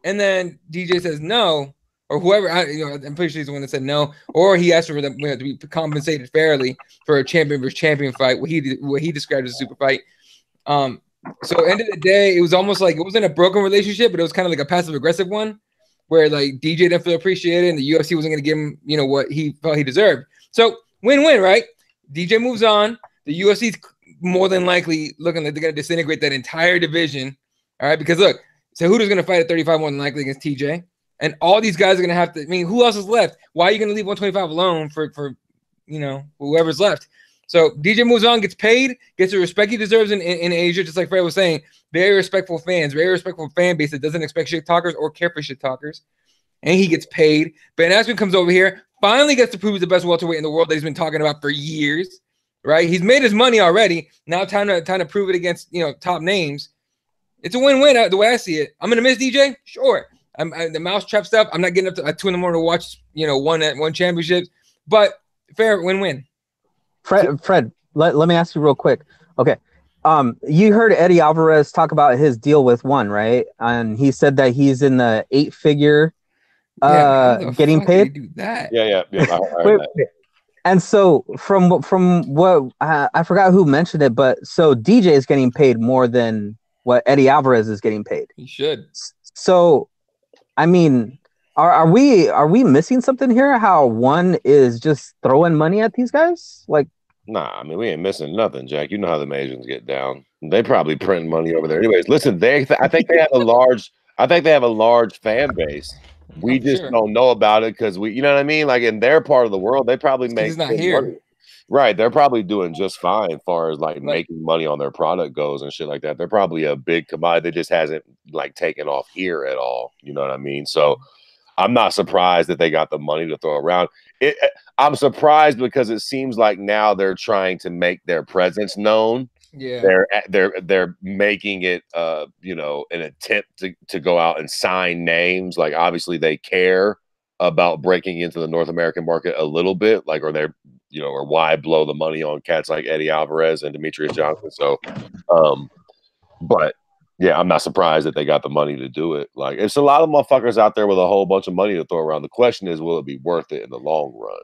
And then DJ says no, or whoever, I'm pretty sure he's the one that said no, or he asked for them to be compensated fairly for a champion versus champion fight, what he described as a super fight. So end of the day, it was almost like it wasn't a broken relationship, but it was kind of like a passive aggressive one, where like DJ didn't feel appreciated and the UFC wasn't going to give him, what he felt he deserved. So win-win, right? DJ moves on. The UFC's more than likely looking like they're going to disintegrate that entire division. All right, because look, Cejudo's going to fight at 35 more than likely against TJ, and all these guys are going to have to. I mean, who else is left? Why are you going to leave 125 alone for whoever's left? So DJ moves on, gets paid, gets the respect he deserves in Asia, just like Fred was saying. Very respectful fans, very respectful fan base that doesn't expect shit talkers or care for shit talkers. And he gets paid. Ben Askren comes over here, finally gets to prove he's the best welterweight in the world that he's been talking about for years. Right? He's made his money already. Now time to prove it against top names. It's a win-win the way I see it. I'm gonna miss DJ, sure. The mousetrap stuff. I'm not getting up to 2 in the morning to watch one championships, but fair win-win. Fred, let me ask you real quick. Okay. You heard Eddie Alvarez talk about his deal with One, right? And he said that he's in the 8-figure getting paid. Do that? Yeah. Wait. And so from what I forgot who mentioned it, but so DJ is getting paid more than what Eddie Alvarez is getting paid. He should. So, I mean, are we missing something here? How One is just throwing money at these guys? Like, nah, I mean, we ain't missing nothing, Jack. You know how the Asians get down. They probably print money over there. Anyways, listen, I think they have a large fan base. We just don't know about it because you know what I mean? Like in their part of the world, they probably make he's not here. Money. Right. They're probably doing just fine as far as like making money on their product goes and shit like that. They're probably a big commodity that just hasn't like taken off here at all. You know what I mean? So I'm not surprised that they got the money to throw around. I'm surprised because it seems like now they're trying to make their presence known. Yeah, they're making it an attempt to go out and sign names. Like obviously they care about breaking into the North American market a little bit, like or why blow the money on cats like Eddie Alvarez and Demetrius Johnson. So but Yeah, I'm not surprised that they got the money to do it. Like, it's a lot of motherfuckers out there with a whole bunch of money to throw around. The question is, will it be worth it in the long run?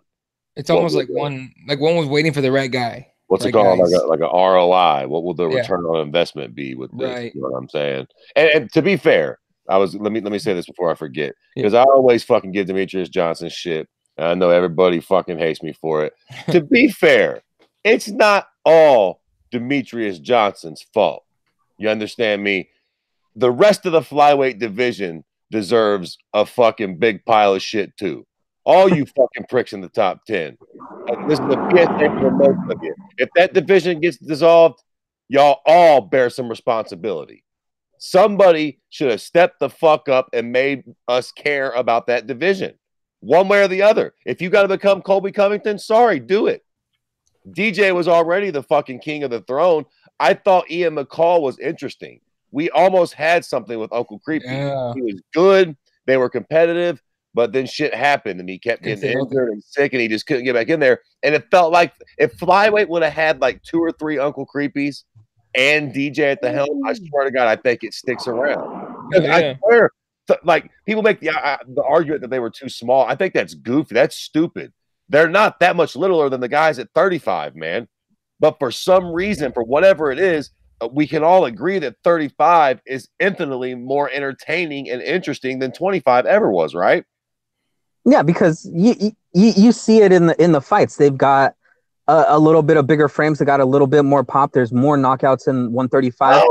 It's almost like one was waiting for the right guy. What's right it called? guys. Like a ROI. What will the Yeah. return on investment be with this? Right. You know what I'm saying? And to be fair, let me say this before I forget, because I always fucking give Demetrius Johnson shit. And I know everybody fucking hates me for it. To be fair, it's not all Demetrius Johnson's fault. You understand me? The rest of the flyweight division deserves a fucking big pile of shit too. All you fucking pricks in the top 10. And this is a PSA for most of you. If that division gets dissolved, y'all all bear some responsibility. Somebody should have stepped the fuck up and made us care about that division. One way or the other. If you got to become Colby Covington, sorry, do it. DJ was already the fucking king of the throne. I thought Ian McCall was interesting. We almost had something with Uncle Creepy. Yeah. He was good. They were competitive, but then shit happened and he kept getting injured and sick and he just couldn't get back in there. And it felt like if flyweight would have had like 2 or 3 Uncle Creepies and DJ at the helm, I swear to God, I think it sticks around. Yeah. I swear, like, people make the argument that they were too small. I think that's goofy. That's stupid. They're not that much littler than the guys at 35, man. But for some reason, for whatever it is, we can all agree that 35 is infinitely more entertaining and interesting than 25 ever was, right? Yeah, because you see it in the fights. They've got a little bit of bigger frames. They got a little bit more pop. There's more knockouts in 135.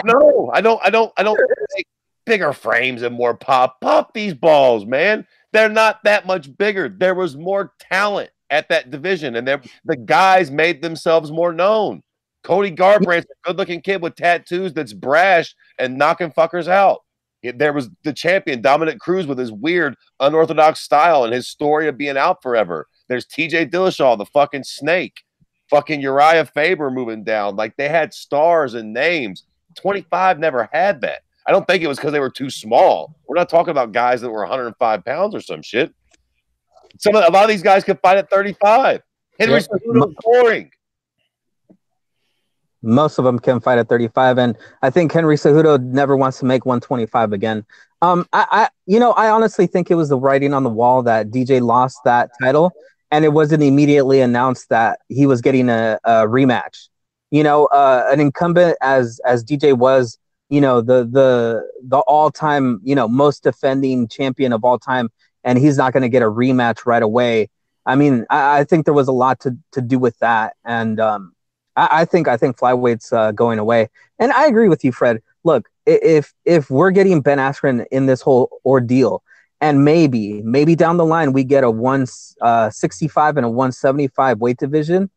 No, I don't like bigger frames and more pop. Pop these balls, man. They're not that much bigger. There was more talent at that division, and the guys made themselves more known. Cody Garbrandt's a good-looking kid with tattoos that's brash and knocking fuckers out. There was the champion, Dominic Cruz, with his weird, unorthodox style and his story of being out forever. There's TJ Dillashaw, the fucking snake. Fucking Uriah Faber moving down. Like, they had stars and names. 25 never had that. I don't think it was because they were too small. We're not talking about guys that were 105 pounds or some shit. A lot of these guys could fight at 35. Henry Cejudo's boring. Most of them can fight at 35, and I think Henry Cejudo never wants to make 125 again. I honestly think it was the writing on the wall that DJ lost that title, and it wasn't immediately announced that he was getting a rematch. An incumbent as DJ was, the all-time, most defending champion of all time, and he's not going to get a rematch right away. I mean, I think there was a lot to do with that, and I think flyweight's going away. And I agree with you, Fred. Look, if we're getting Ben Askren in this whole ordeal, and maybe down the line we get a 165 and a 175 weight division,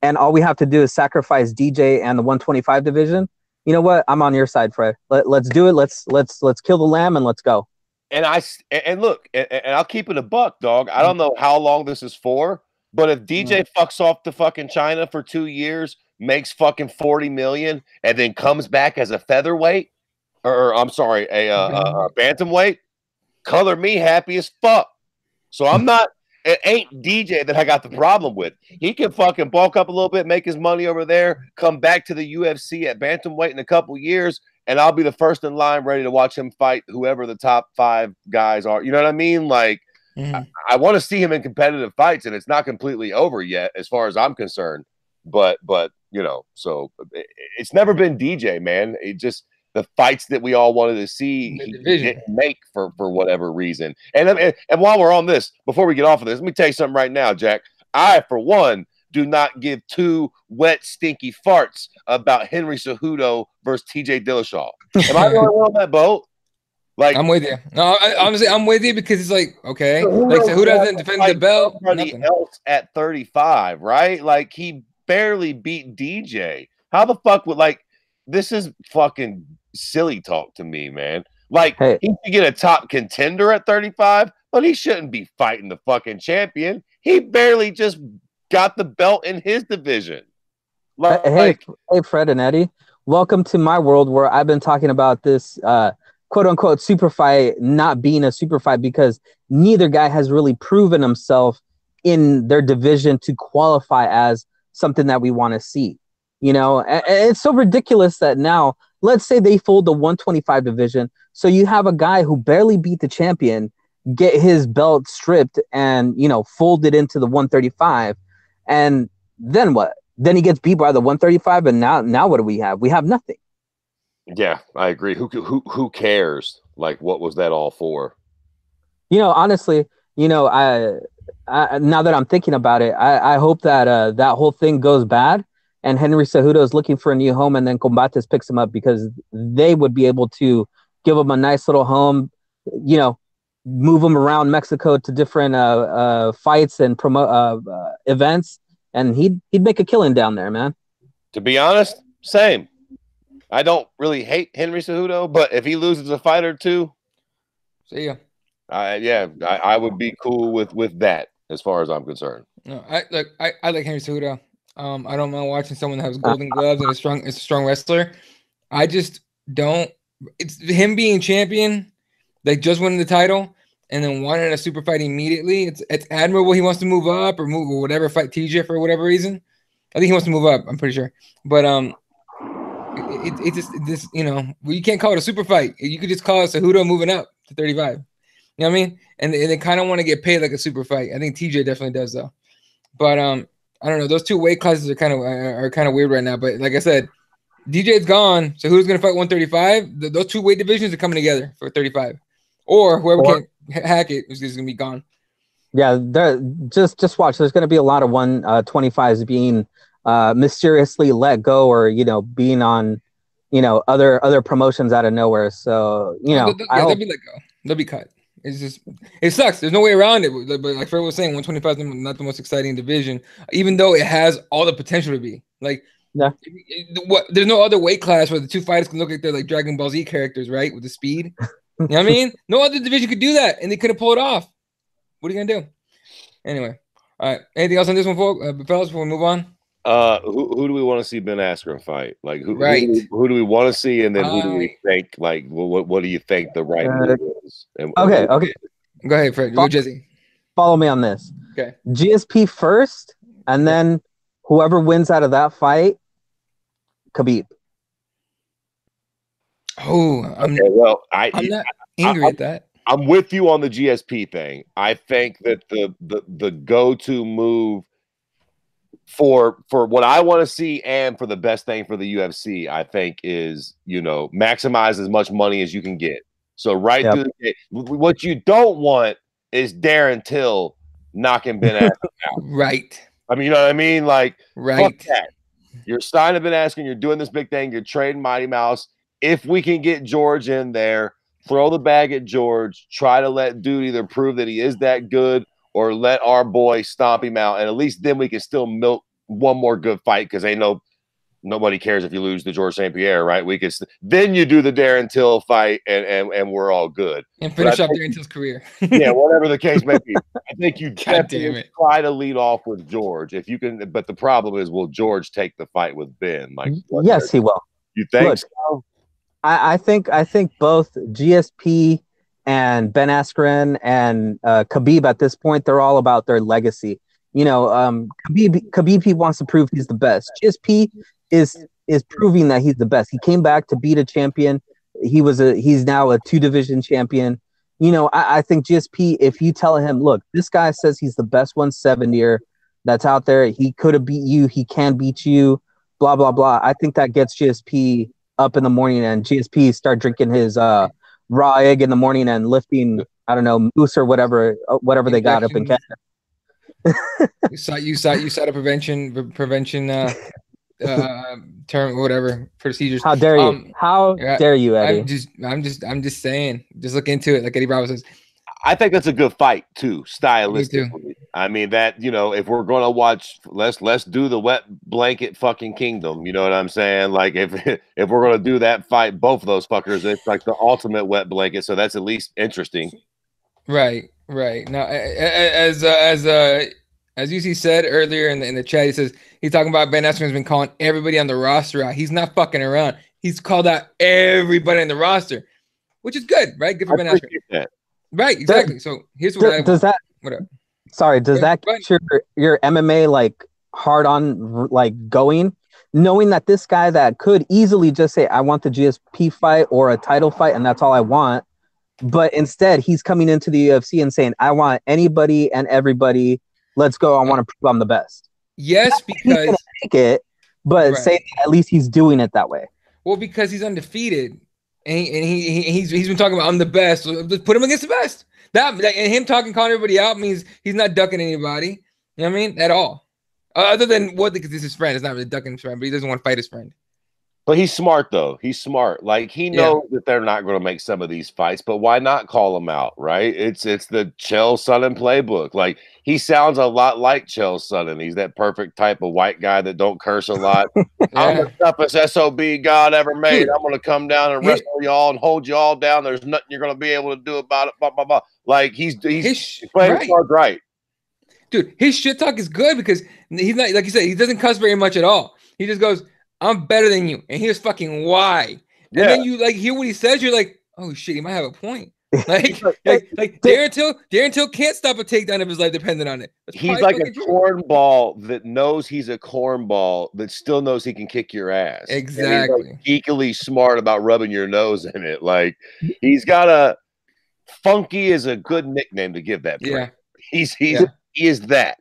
and all we have to do is sacrifice DJ and the 125 division. You know what? I'm on your side, Fred. Let's do it. Let's kill the lamb and let's go. And look, I'll keep it a buck, dog. I don't know how long this is for. But if DJ fucks off to fucking China for 2 years, makes fucking 40 million, and then comes back as a featherweight, or I'm sorry, a bantamweight, color me happy as fuck. So it ain't DJ that I got the problem with. He can fucking bulk up a little bit, make his money over there, come back to the UFC at bantamweight in a couple years, and I'll be the first in line ready to watch him fight whoever the top 5 guys are. You know what I mean? Like, I want to see him in competitive fights, and it's not completely over yet as far as I'm concerned. But so it's never been DJ, man. It just the fights that we all wanted to see he didn't make for whatever reason. And while we're on this, before we get off of this, let me tell you something right now, Jack. I, for one, do not give 2 wet, stinky farts about Henry Cejudo versus TJ Dillashaw. Am I the only one on that boat? Like, I'm with you. No, honestly, I'm with you because it's like, okay, so who doesn't defend the belt? Somebody else at 35, right? Like, he barely beat DJ. How the fuck would, like, this is fucking silly talk to me, man. Like, he could get a top contender at 35, but he shouldn't be fighting the fucking champion. He barely just got the belt in his division. Hey, Fred and Eddie, welcome to my world where I've been talking about this quote unquote super fight not being a super fight because neither guy has really proven himself in their division to qualify as something that we want to see. It's so ridiculous that now let's say they fold the 125 division. So you have a guy who barely beat the champion get his belt stripped and, you know, folded into the 135. And then what? Then he gets beat by the 135. And now what do we have? We have nothing. Yeah, I agree. Who cares? Like, what was that all for? You know, honestly, you know, I now that I'm thinking about it, I hope that that whole thing goes bad and Henry Cejudo is looking for a new home and then Combates picks him up because they would be able to give him a nice little home, you know, move him around Mexico to different fights and promote events, and he'd make a killing down there, man. To be honest, same. I don't really hate Henry Cejudo, but if he loses a fight or two, See ya. I would be cool with that as far as I'm concerned. No, I like Henry Cejudo. I don't mind watching someone that has golden gloves and is a strong wrestler. I just don't. It's him being champion, like just winning the title, and then wanting a super fight immediately. It's admirable. He wants to move up or move or whatever, fight TJ for whatever reason. I think he wants to move up. I'm pretty sure, but it just this, you know, you can't call it a super fight. You could just call it Cejudo moving up to 35. You know what I mean? And they kind of want to get paid like a super fight. I think TJ definitely does though. But I don't know. Those two weight classes are kind of weird right now. But like I said, DJ's gone. So who's gonna fight 135? Those two weight divisions are coming together for 35, or whoever can hack it is gonna be gone. Yeah, just watch. There's gonna be a lot of 125s being mysteriously let go, or you know, being on, you know, other promotions out of nowhere. So you know, they'll be let go. They'll be cut. It's just, it sucks. There's no way around it. But like Fred was saying, 125 is not the most exciting division, even though it has all the potential to be. Like, yeah, there's no other weight class where the two fighters can look like they're like Dragon Ball Z characters, right? With the speed. You know what I mean? No other division could do that, and they couldn't pull it off. What are you gonna do? Anyway, all right. Anything else on this one, fellas, before we move on? Who do we want to see Ben Askren fight? Like, who do we want to see, and then who do we think? Like, what do you think the right move is? Okay. Go ahead, Fred. Go, Jesse. Follow me on this. Okay. GSP first, and then whoever wins out of that fight, Khabib. Oh, I'm not angry at that. I'm with you on the GSP thing. I think that the go-to move for what I want to see and for the best thing for the UFC, I think, is, you know, maximize as much money as you can get. So through what you don't want is Darren Till knocking Ben Askren out. Right. I mean, you know what I mean? Like, right. Fuck that. You're signing Ben Askren. You're doing this big thing. You're trading Mighty Mouse. If we can get George in there, throw the bag at George. Try to let dude either prove that he is that good or let our boy stomp him out. And at least then we can still milk one more good fight, because nobody cares if you lose to George St. Pierre, right? Then you do the Darren Till fight, and we're all good. And finish up Darren Till's career. Yeah, whatever the case may be. I think you definitely try to lead off with George if you can. But the problem is, will George take the fight with Ben? Like, yes, he will. You think so? I think both GSP and Ben Askren and Khabib at this point, they're all about their legacy. You know, Khabib, he wants to prove he's the best. GSP is proving that he's the best. He came back to beat a champion. He's now a 2-division champion. You know, I think GSP, if you tell him, look, this guy says he's the best 170er that's out there. He could have beat you. He can beat you. Blah blah blah. I think that gets GSP up in the morning, and GSP start drinking his raw egg in the morning and lifting, I don't know, moose or whatever they got up in Canada. you saw a prevention term or whatever procedures. How dare you? How dare you, Eddie? I'm just saying. Just look into it, like Eddie Bravo says. I think that's a good fight too, stylistically. I mean, that, you know, if we're gonna watch, let's do the wet blanket fucking kingdom. You know what I'm saying? Like, if we're gonna do that fight, both of those fuckers, it's like the ultimate wet blanket. So that's at least interesting. Right. Now, as UC said earlier in the chat, he says he's talking about Ben Askren's been calling everybody on the roster out. He's not fucking around. He's called out everybody in the roster, which is good, right? Good for Ben Askren. Right, exactly. So here's what does that. What up? Sorry, does that get your MMA like hard on like going knowing that this guy that could easily just say, I want the GSP fight or a title fight, and that's all I want. But instead, he's coming into the UFC and saying, I want anybody and everybody. Let's go. I want to prove I'm the best. Yes, he's going because to take it, but say at least he's doing it that way. Well, because he's undefeated, and he's been talking about I'm the best. So let's put him against the best. And him calling everybody out means he's not ducking anybody. You know what I mean? At all. Other than because this is his friend. It's not really ducking his friend, but he doesn't want to fight his friend. But he's smart, though. He's smart. Like, he knows that they're not going to make some of these fights, but why not call him out, right? It's the Chael Sonnen playbook. Like, he sounds a lot like Chael Sonnen. He's that perfect type of white guy that don't curse a lot. I'm the toughest SOB God ever made. Dude, I'm going to come down and wrestle y'all and hold you all down. There's nothing you're going to be able to do about it. Blah, blah, blah. Like, he's playing his cards right. Dude, his shit talk is good because he's not, like you said, he doesn't cuss very much at all. He just goes, I'm better than you, and here's fucking why. And then you like hear what he says, you're like, oh shit, he might have a point. Like Darren Till can't stop a takedown if his life depended on it. He's like a cornball that knows he's a cornball that still knows he can kick your ass. Exactly. And he's like geekily smart about rubbing your nose in it. Like, he's got a funky is a good nickname to give that player. He is that.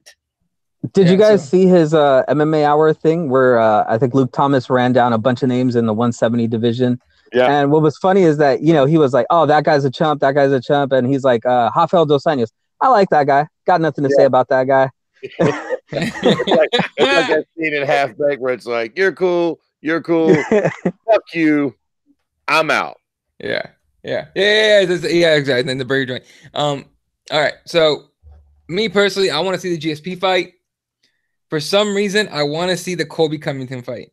Did you guys see his MMA Hour thing where I think Luke Thomas ran down a bunch of names in the 170 division? Yeah. And what was funny is that, he was like, oh, that guy's a chump. That guy's a chump. And he's like, Rafael Dos Anjos. I like that guy. Got nothing to say about that guy. it's like that scene in Half Baked where it's like, you're cool. You're cool. Fuck you. I'm out. Yeah, exactly. And the burger joint. All right. So me personally, I want to see the GSP fight. For some reason, I want to see the Colby Covington fight.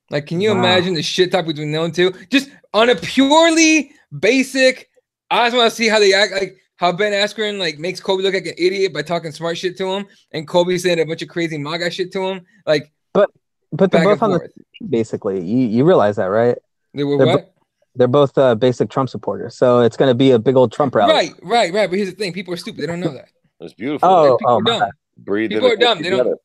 Like, can you imagine the shit talk between them two? Just on a purely basic, I just want to see how they act. Like how Ben Askren makes Colby look like an idiot by talking smart shit to him, and Colby saying a bunch of crazy MAGA shit to him. Like, but they're both on the basically. You realize that, right? They were what? They're both basic Trump supporters, so it's going to be a big old Trump rally. Right. But here's the thing: people are stupid. They don't know that. It's beautiful. People are dumb. People are dumb. They don't.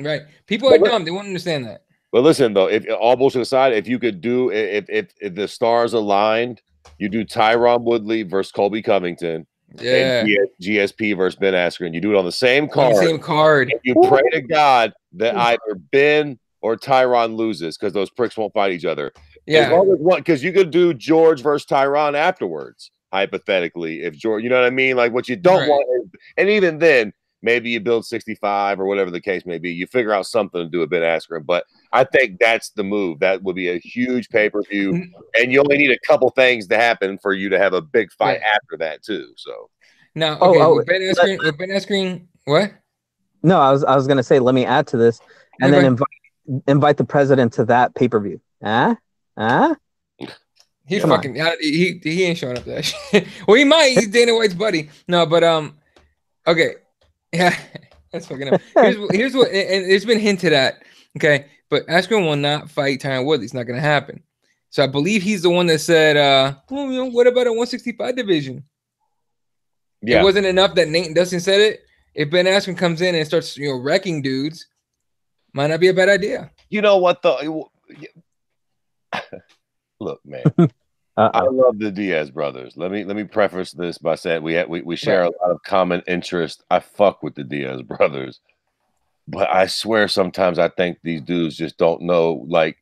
Right. People are dumb. They won't understand that. But listen, though, if all bullshit aside, if you could do if the stars aligned, you do Tyron Woodley versus Colby Covington, and GSP versus Ben Askren. You do it on the same card. And you pray to God that either Ben or Tyron loses because those pricks won't fight each other. Yeah. As long as one, because you could do George versus Tyron afterwards, hypothetically, if George, you know what I mean? Like, what you don't want is, and even then, maybe you build 65 or whatever the case may be. You figure out something to do with Ben Askren. But I think that's the move. That would be a huge pay-per-view. And you only need a couple things to happen for you to have a big fight after that, too. So now, with Ben Askren, what? No, I was going to say, let me add to this and then invite the president to that pay-per-view. He's fucking he ain't showing up to that shit. Well, he might. He's Dana White's buddy. No, but okay. Yeah, that's fucking up. Here's what, and it's been hinted at. Okay, but Askren will not fight Tyron Woodley. It's not going to happen. So I believe he's the one that said, what about a 165 division? Yeah. It wasn't enough that Nate and Dustin said it. If Ben Askren comes in and starts, wrecking dudes, might not be a bad idea. You know what, though? Look, man. I love the Diaz brothers. Let me preface this by saying we share a lot of common interest. I fuck with the Diaz brothers, but I swear sometimes I think these dudes just don't know. Like,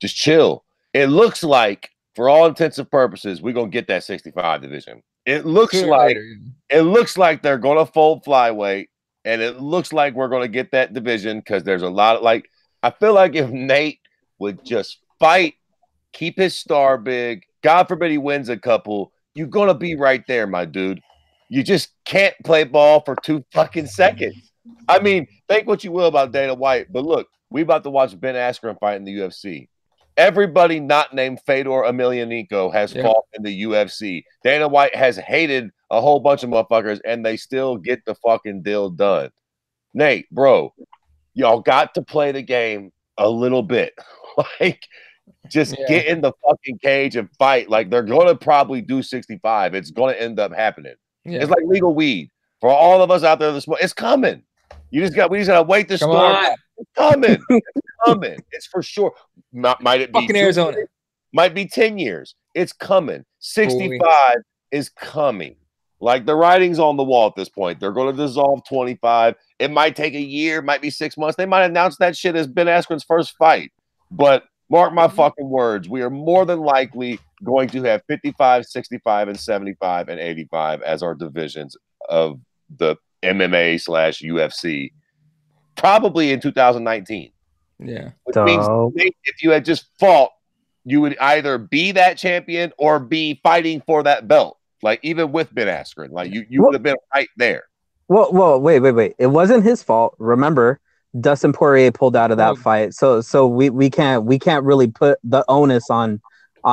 just chill. It looks like, for all intents and purposes, we're gonna get that 65 division. It looks like they're gonna fold flyweight, and it looks like we're gonna get that division because there's a lot of I feel like if Nate would just fight, keep his star big. God forbid he wins a couple. You're going to be right there, my dude. You just can't play ball for 2 fucking seconds. I mean, think what you will about Dana White, but look, we about to watch Ben Askren fight in the UFC. Everybody not named Fedor Emelianenko has fought in the UFC. Dana White has hated a whole bunch of motherfuckers, and they still get the fucking deal done. Nate, bro, y'all got to play the game a little bit. Just get in the fucking cage and fight. Like, they're going to probably do 65. It's going to end up happening. Yeah. It's like legal weed. For all of us out there this morning, it's coming. We just got to wait the storm. It's coming. It's coming. It's for sure. Might it be Fucking Arizona. Might be 10 years. It's coming. 65 Boy. is coming. Like the writing's on the wall at this point. They're going to dissolve 25. It might take a year, might be 6 months. They might announce that shit as Ben Askren's first fight. But mark my fucking words, we are more than likely going to have 55, 65, and 75 and 85 as our divisions of the MMA/UFC, probably in 2019. Yeah. Which means if you had just fought, you would either be that champion or be fighting for that belt. Like even with Ben Askren, like you would have been right there. Well, wait. It wasn't his fault. Remember, Dustin Poirier pulled out of that fight, so we can't really put the onus on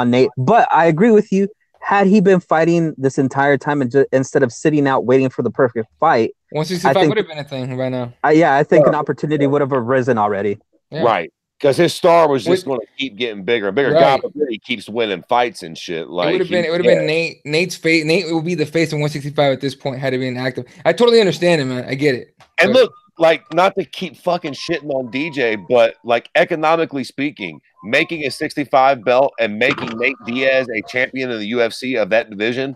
Nate. But I agree with you. Had he been fighting this entire time and instead of sitting out waiting for the perfect fight, 165 would have been a thing right now. I think an opportunity would have arisen already. Yeah. Right. Because his star was just going to keep getting bigger and bigger. Right. God, he keeps winning fights and shit. Like it would have been Nate's face. Nate would be the face of 165 at this point had he been active. I totally understand it, man. I get it. And look, like not to keep fucking shitting on DJ, but like economically speaking, making a 65 belt and making Nate Diaz a champion of the UFC of that division,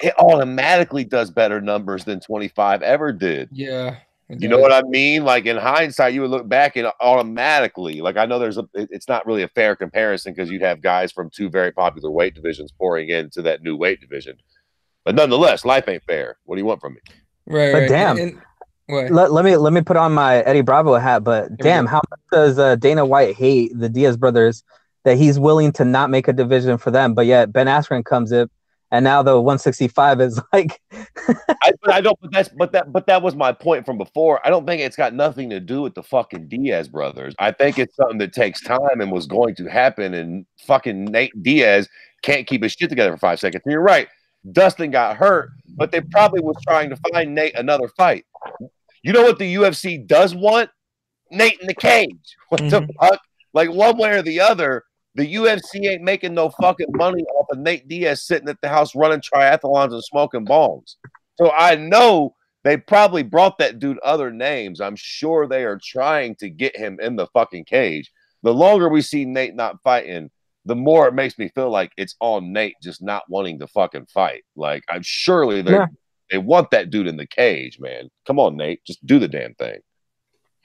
it automatically does better numbers than 25 ever did. Yeah. You know what I mean? Like in hindsight, you would look back and automatically, like I know it's not really a fair comparison because you'd have guys from two very popular weight divisions pouring into that new weight division. But nonetheless, life ain't fair. What do you want from me? Right. But damn. Let me put on my Eddie Bravo hat. But damn, how much does Dana White hate the Diaz brothers that he's willing to not make a division for them? But yet Ben Askren comes in. And now the 165 is like, I don't. But that was my point from before. I don't think it's got nothing to do with the fucking Diaz brothers. I think it's something that takes time and was going to happen. And fucking Nate Diaz can't keep his shit together for 5 seconds. And you're right. Dustin got hurt, but they probably was trying to find Nate another fight. You know what the UFC does want? Nate in the cage. What the fuck? Like one way or the other. The UFC ain't making no fucking money off of Nate Diaz sitting at the house running triathlons and smoking bongs. So I know they probably brought that dude other names. I'm sure they are trying to get him in the fucking cage. The longer we see Nate not fighting, the more it makes me feel like it's on Nate just not wanting to fucking fight. Like I'm surely they want that dude in the cage, man. Come on, Nate, just do the damn thing.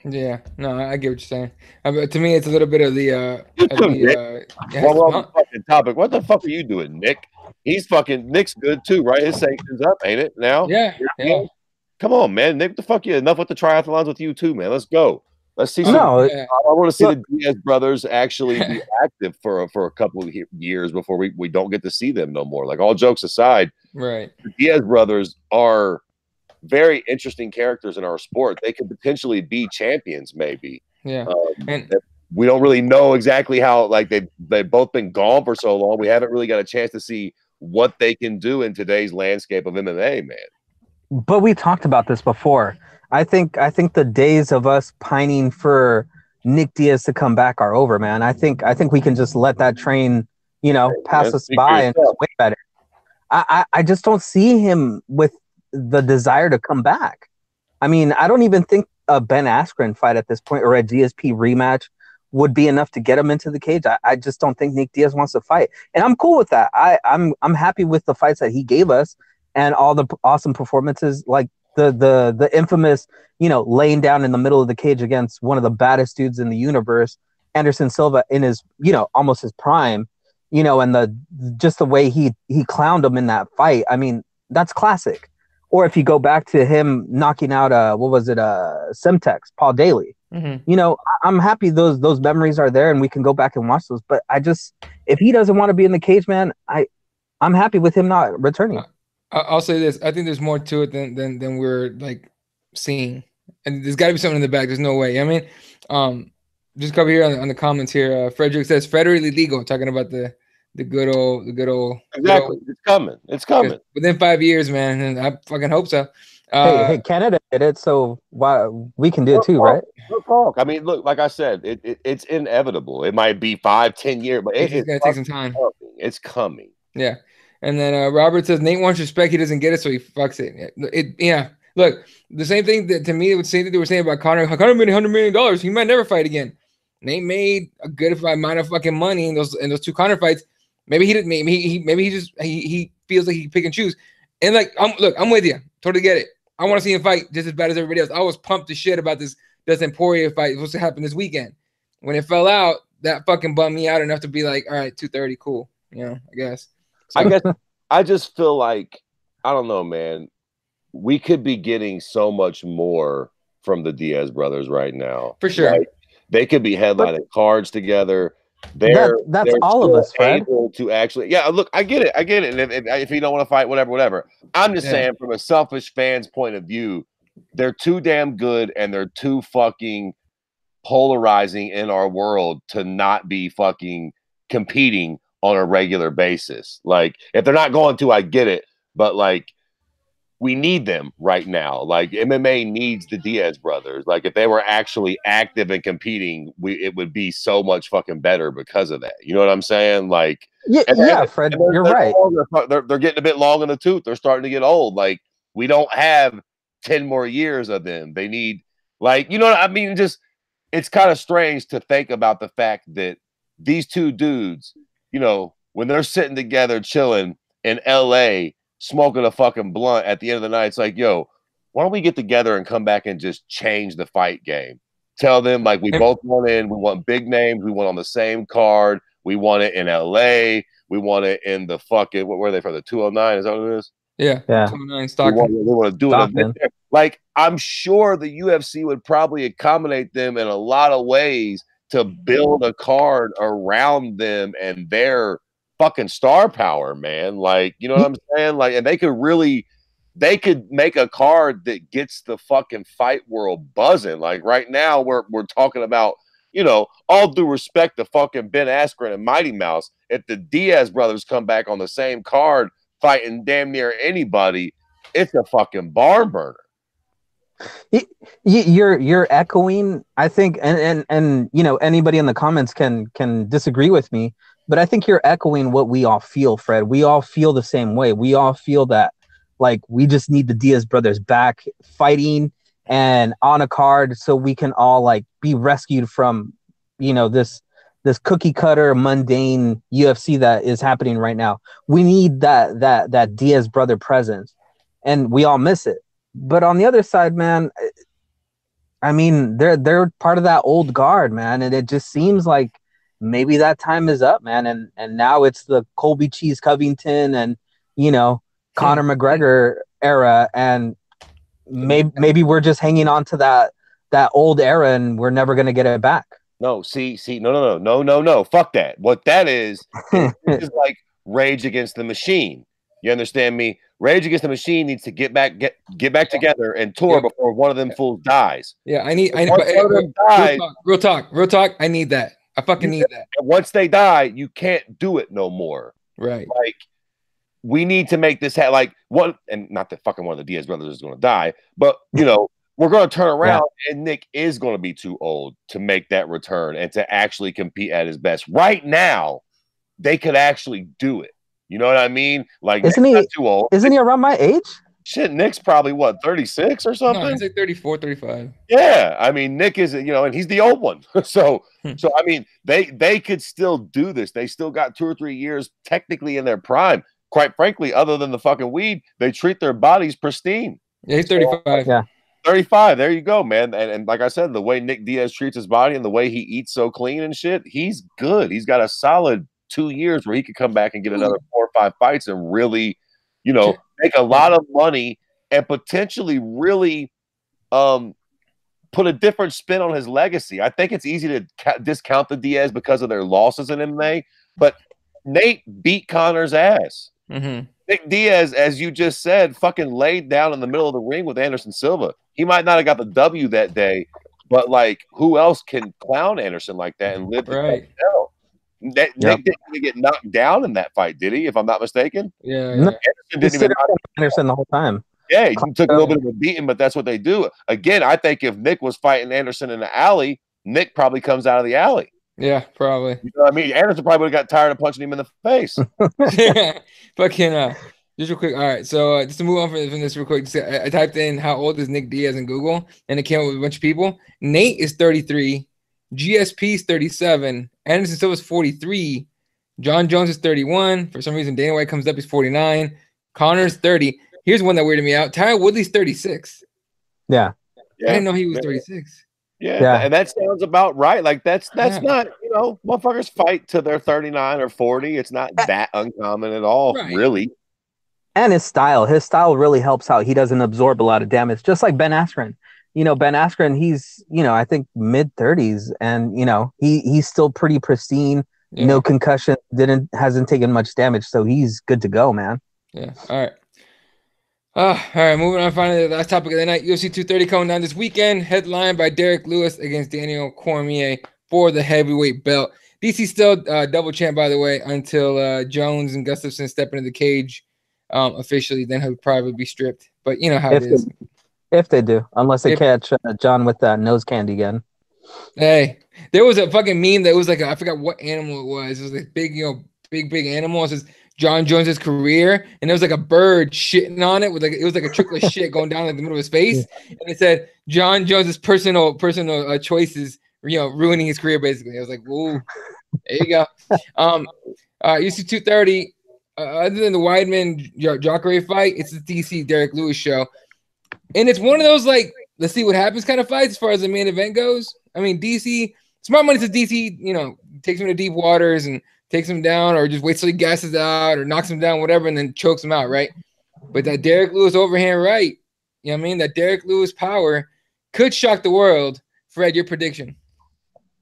Yeah, no, I get what you're saying. To me, it's a little bit of the well, on the fucking topic. What the fuck are you doing, Nick? Nick's good too, right? His sanctions up, ain't it? Now, yeah. Come on, man, Nick. The fuck you? Enough with the triathlons with you too, man. Let's go. Let's see. I want to see the Diaz brothers actually be active for a couple of years before we don't get to see them no more. Like all jokes aside, right? The Diaz brothers are very interesting characters in our sport. They could potentially be champions, maybe. Yeah, and we don't really know exactly how. Like they've both been gone for so long. We haven't really got a chance to see what they can do in today's landscape of MMA, man. But we talked about this before. I think the days of us pining for Nick Diaz to come back are over, man. I think we can just let that train, pass us by and just wait at it. I just don't see him with the desire to come back. I mean, I don't even think a Ben Askren fight at this point or a GSP rematch would be enough to get him into the cage. I just don't think Nick Diaz wants to fight, and I'm cool with that. I'm happy with the fights that he gave us and all the awesome performances, like the infamous, laying down in the middle of the cage against one of the baddest dudes in the universe, Anderson Silva, in his, almost his prime, and the way he clowned him in that fight. I mean, that's classic. Or if you go back to him knocking out Semtex, Paul Daly. I'm happy those memories are there and we can go back and watch those. But if he doesn't want to be in the cage, man, I'm happy with him not returning. I'll say this: I think there's more to it than we're like seeing, and there's got to be something in the back. There's no way. I mean, just cover here on the comments here. Frederick says federally legal, talking about the good old exactly. It's coming within 5 years, man, and I fucking hope so. Hey, Canada did it, so why we can do it too, right? I mean, look, like I said, it's inevitable. It might be 5-10 years, but it's gonna take some time. It's coming. Yeah. And then Robert says Nate wants respect, he doesn't get it, so he fucks it. Yeah. Look, the same thing that to me, the same thing they were saying about Conor. Conor made $100 million. He might never fight again. Nate made a good amount of fucking money in those 2 Conor fights. Maybe he didn't. Maybe he feels like he can pick and choose. And like, I'm with you. Totally get it. I want to see him fight just as bad as everybody else. I was pumped to shit about this Dustin Poirier fight. Supposed to happen this weekend. When it fell out, that fucking bummed me out enough to be like, all right, 230, cool. You know, I guess. So, I just feel like, I don't know, man. We could be getting so much more from the Diaz brothers right now. For sure. Like, they could be headlining cards together. They're all of us, Fred. Able to actually, look, I get it. And if you don't want to fight, whatever. I'm just saying, from a selfish fan's point of view, they're too damn good and they're too fucking polarizing in our world to not be fucking competing on a regular basis. Like, if they're not going to, I get it, but like, we need them right now. Like, MMA needs the Diaz brothers. Like, if they were actually active and competing, it would be so much fucking better because of that. You know what I'm saying? Like, Fred, you're right. They're getting a bit long in the tooth. They're starting to get old. Like, we don't have 10 more years of them. They need, like, you know what I mean? Just, it's kind of strange to think about the fact that these 2 dudes, you know, when they're sitting together chilling in LA, smoking a fucking blunt at the end of the night, it's like, yo, why don't we get together and come back and just change the fight game? Tell them, like, we both want in, we want big names, we want on the same card, we want it in LA, we want it in the fucking, what were they from, the 209? Is that what it is? Yeah. 209 Stockton. We want to do an event there. Like, I'm sure the UFC would probably accommodate them in a lot of ways to build a card around them and their fucking star power, man. Like, you know what I'm saying? Like, and they could make a card that gets the fucking fight world buzzing. Like, right now we're talking about, you know, all due respect to fucking Ben Askren and Mighty Mouse, if the Diaz brothers come back on the same card fighting damn near anybody, it's a fucking barn burner. You're echoing, I think, and you know, anybody in the comments can disagree with me, but I think you're echoing what we all feel, Fred. We all feel the same way. We all feel that, like, we just need the Diaz brothers back fighting and on a card so we can all, like, be rescued from, you know, this cookie cutter mundane UFC that is happening right now. We need that Diaz brother presence, and we all miss it. But on the other side, man, I mean, they're part of that old guard, man, and it just seems like maybe that time is up, man, and now it's the Colby Cheese Covington and, you know, Conor McGregor era, and maybe we're just hanging on to that old era and we're never gonna get it back. No, no. Fuck that. What that is like Rage Against the Machine. You understand me? Rage Against the Machine needs to get back together and tour before one of them fools dies. Yeah, I need real talk. I need that. I fucking need that. And once they die, you can't do it no more. Right. Like, we need to make this like one, and not that fucking one of the Diaz brothers is going to die, but, you know, we're going to turn around and Nick is going to be too old to make that return and to actually compete at his best. Right now, they could actually do it. You know what I mean? Like, isn't he too old? Isn't he around my age? Shit, Nick's probably what, 36 or something? No, he's like 34, 35. Yeah, I mean, Nick is, you know, and he's the old one. So I mean, they could still do this. They still got 2 or 3 years technically in their prime. Quite frankly, other than the fucking weed, they treat their bodies pristine. Yeah, he's 35. Yeah. 35. There you go, man. And like I said, the way Nick Diaz treats his body and the way he eats so clean and shit, he's good. He's got a solid 2 years where he could come back and get another 4 or 5 fights and really, you know, make a lot of money and potentially really put a different spin on his legacy. I think it's easy to discount the Diaz because of their losses in MMA, but Nate beat Conor's ass. Mm-hmm. Nick Diaz, as you just said, fucking laid down in the middle of the ring with Anderson Silva. He might not have got the W that day, but, like, who else can clown Anderson like that and live right? Nick didn't get knocked down in that fight, did he? If I'm not mistaken. Yeah. Anderson didn't even Anderson the whole time. Yeah, he took a little bit of a beating, but that's what they do. Again, I think if Nick was fighting Anderson in the alley, Nick probably comes out of the alley. Yeah, probably. You know what I mean? Anderson probably would have got tired of punching him in the face. Yeah, fucking just real quick. All right, so just to move on from this real quick, I typed in how old is Nick Diaz in Google, and it came up with a bunch of people. Nate is 33. GSP's 37. Anderson Silva's 43. John Jones is 31. For some reason, Dana White comes up, he's 49. Connor's 30. Here's one that weirded me out. Tyron Woodley's 36. Yeah. I didn't know he was 36. Yeah, and that sounds about right. Like that's not, motherfuckers fight to their 39 or 40. It's not that uncommon at all, really. And his style really helps out. He doesn't absorb a lot of damage, just like Ben Askren. Ben Askren, he's, I think mid-30s, and he's still pretty pristine. Yeah. No concussion, hasn't taken much damage, so he's good to go, man. Yeah. All right. All right, moving on. Finally, the last topic of the night: UFC 230 coming down this weekend, headlined by Derek Lewis against Daniel Cormier for the heavyweight belt. DC still double champ, by the way, until Jones and Gustafsson step into the cage officially. Then he'll probably be stripped. But you know how it is. If they do, unless they catch John with that nose candy again. Hey, there was a fucking meme that was like I forgot what animal it was. It was like big, big animal. It says John Jones's career, and there was like a bird shitting on it with it was like a trickle of shit going down like the middle of his face, and it said John Jones's personal choices, ruining his career basically. I was like, whoa, there you go. UFC 230. Other than the Weidman Jacare fight, it's the DC Derek Lewis show, and it's one of those like let's see what happens kind of fights as far as the main event goes. I mean, DC smart money to DC, takes him to deep waters and takes him down, or just waits till he gasses out or knocks him down, whatever, and then chokes him out, right? But that Derek Lewis overhand right, that Derek Lewis power could shock the world. Fred, your prediction?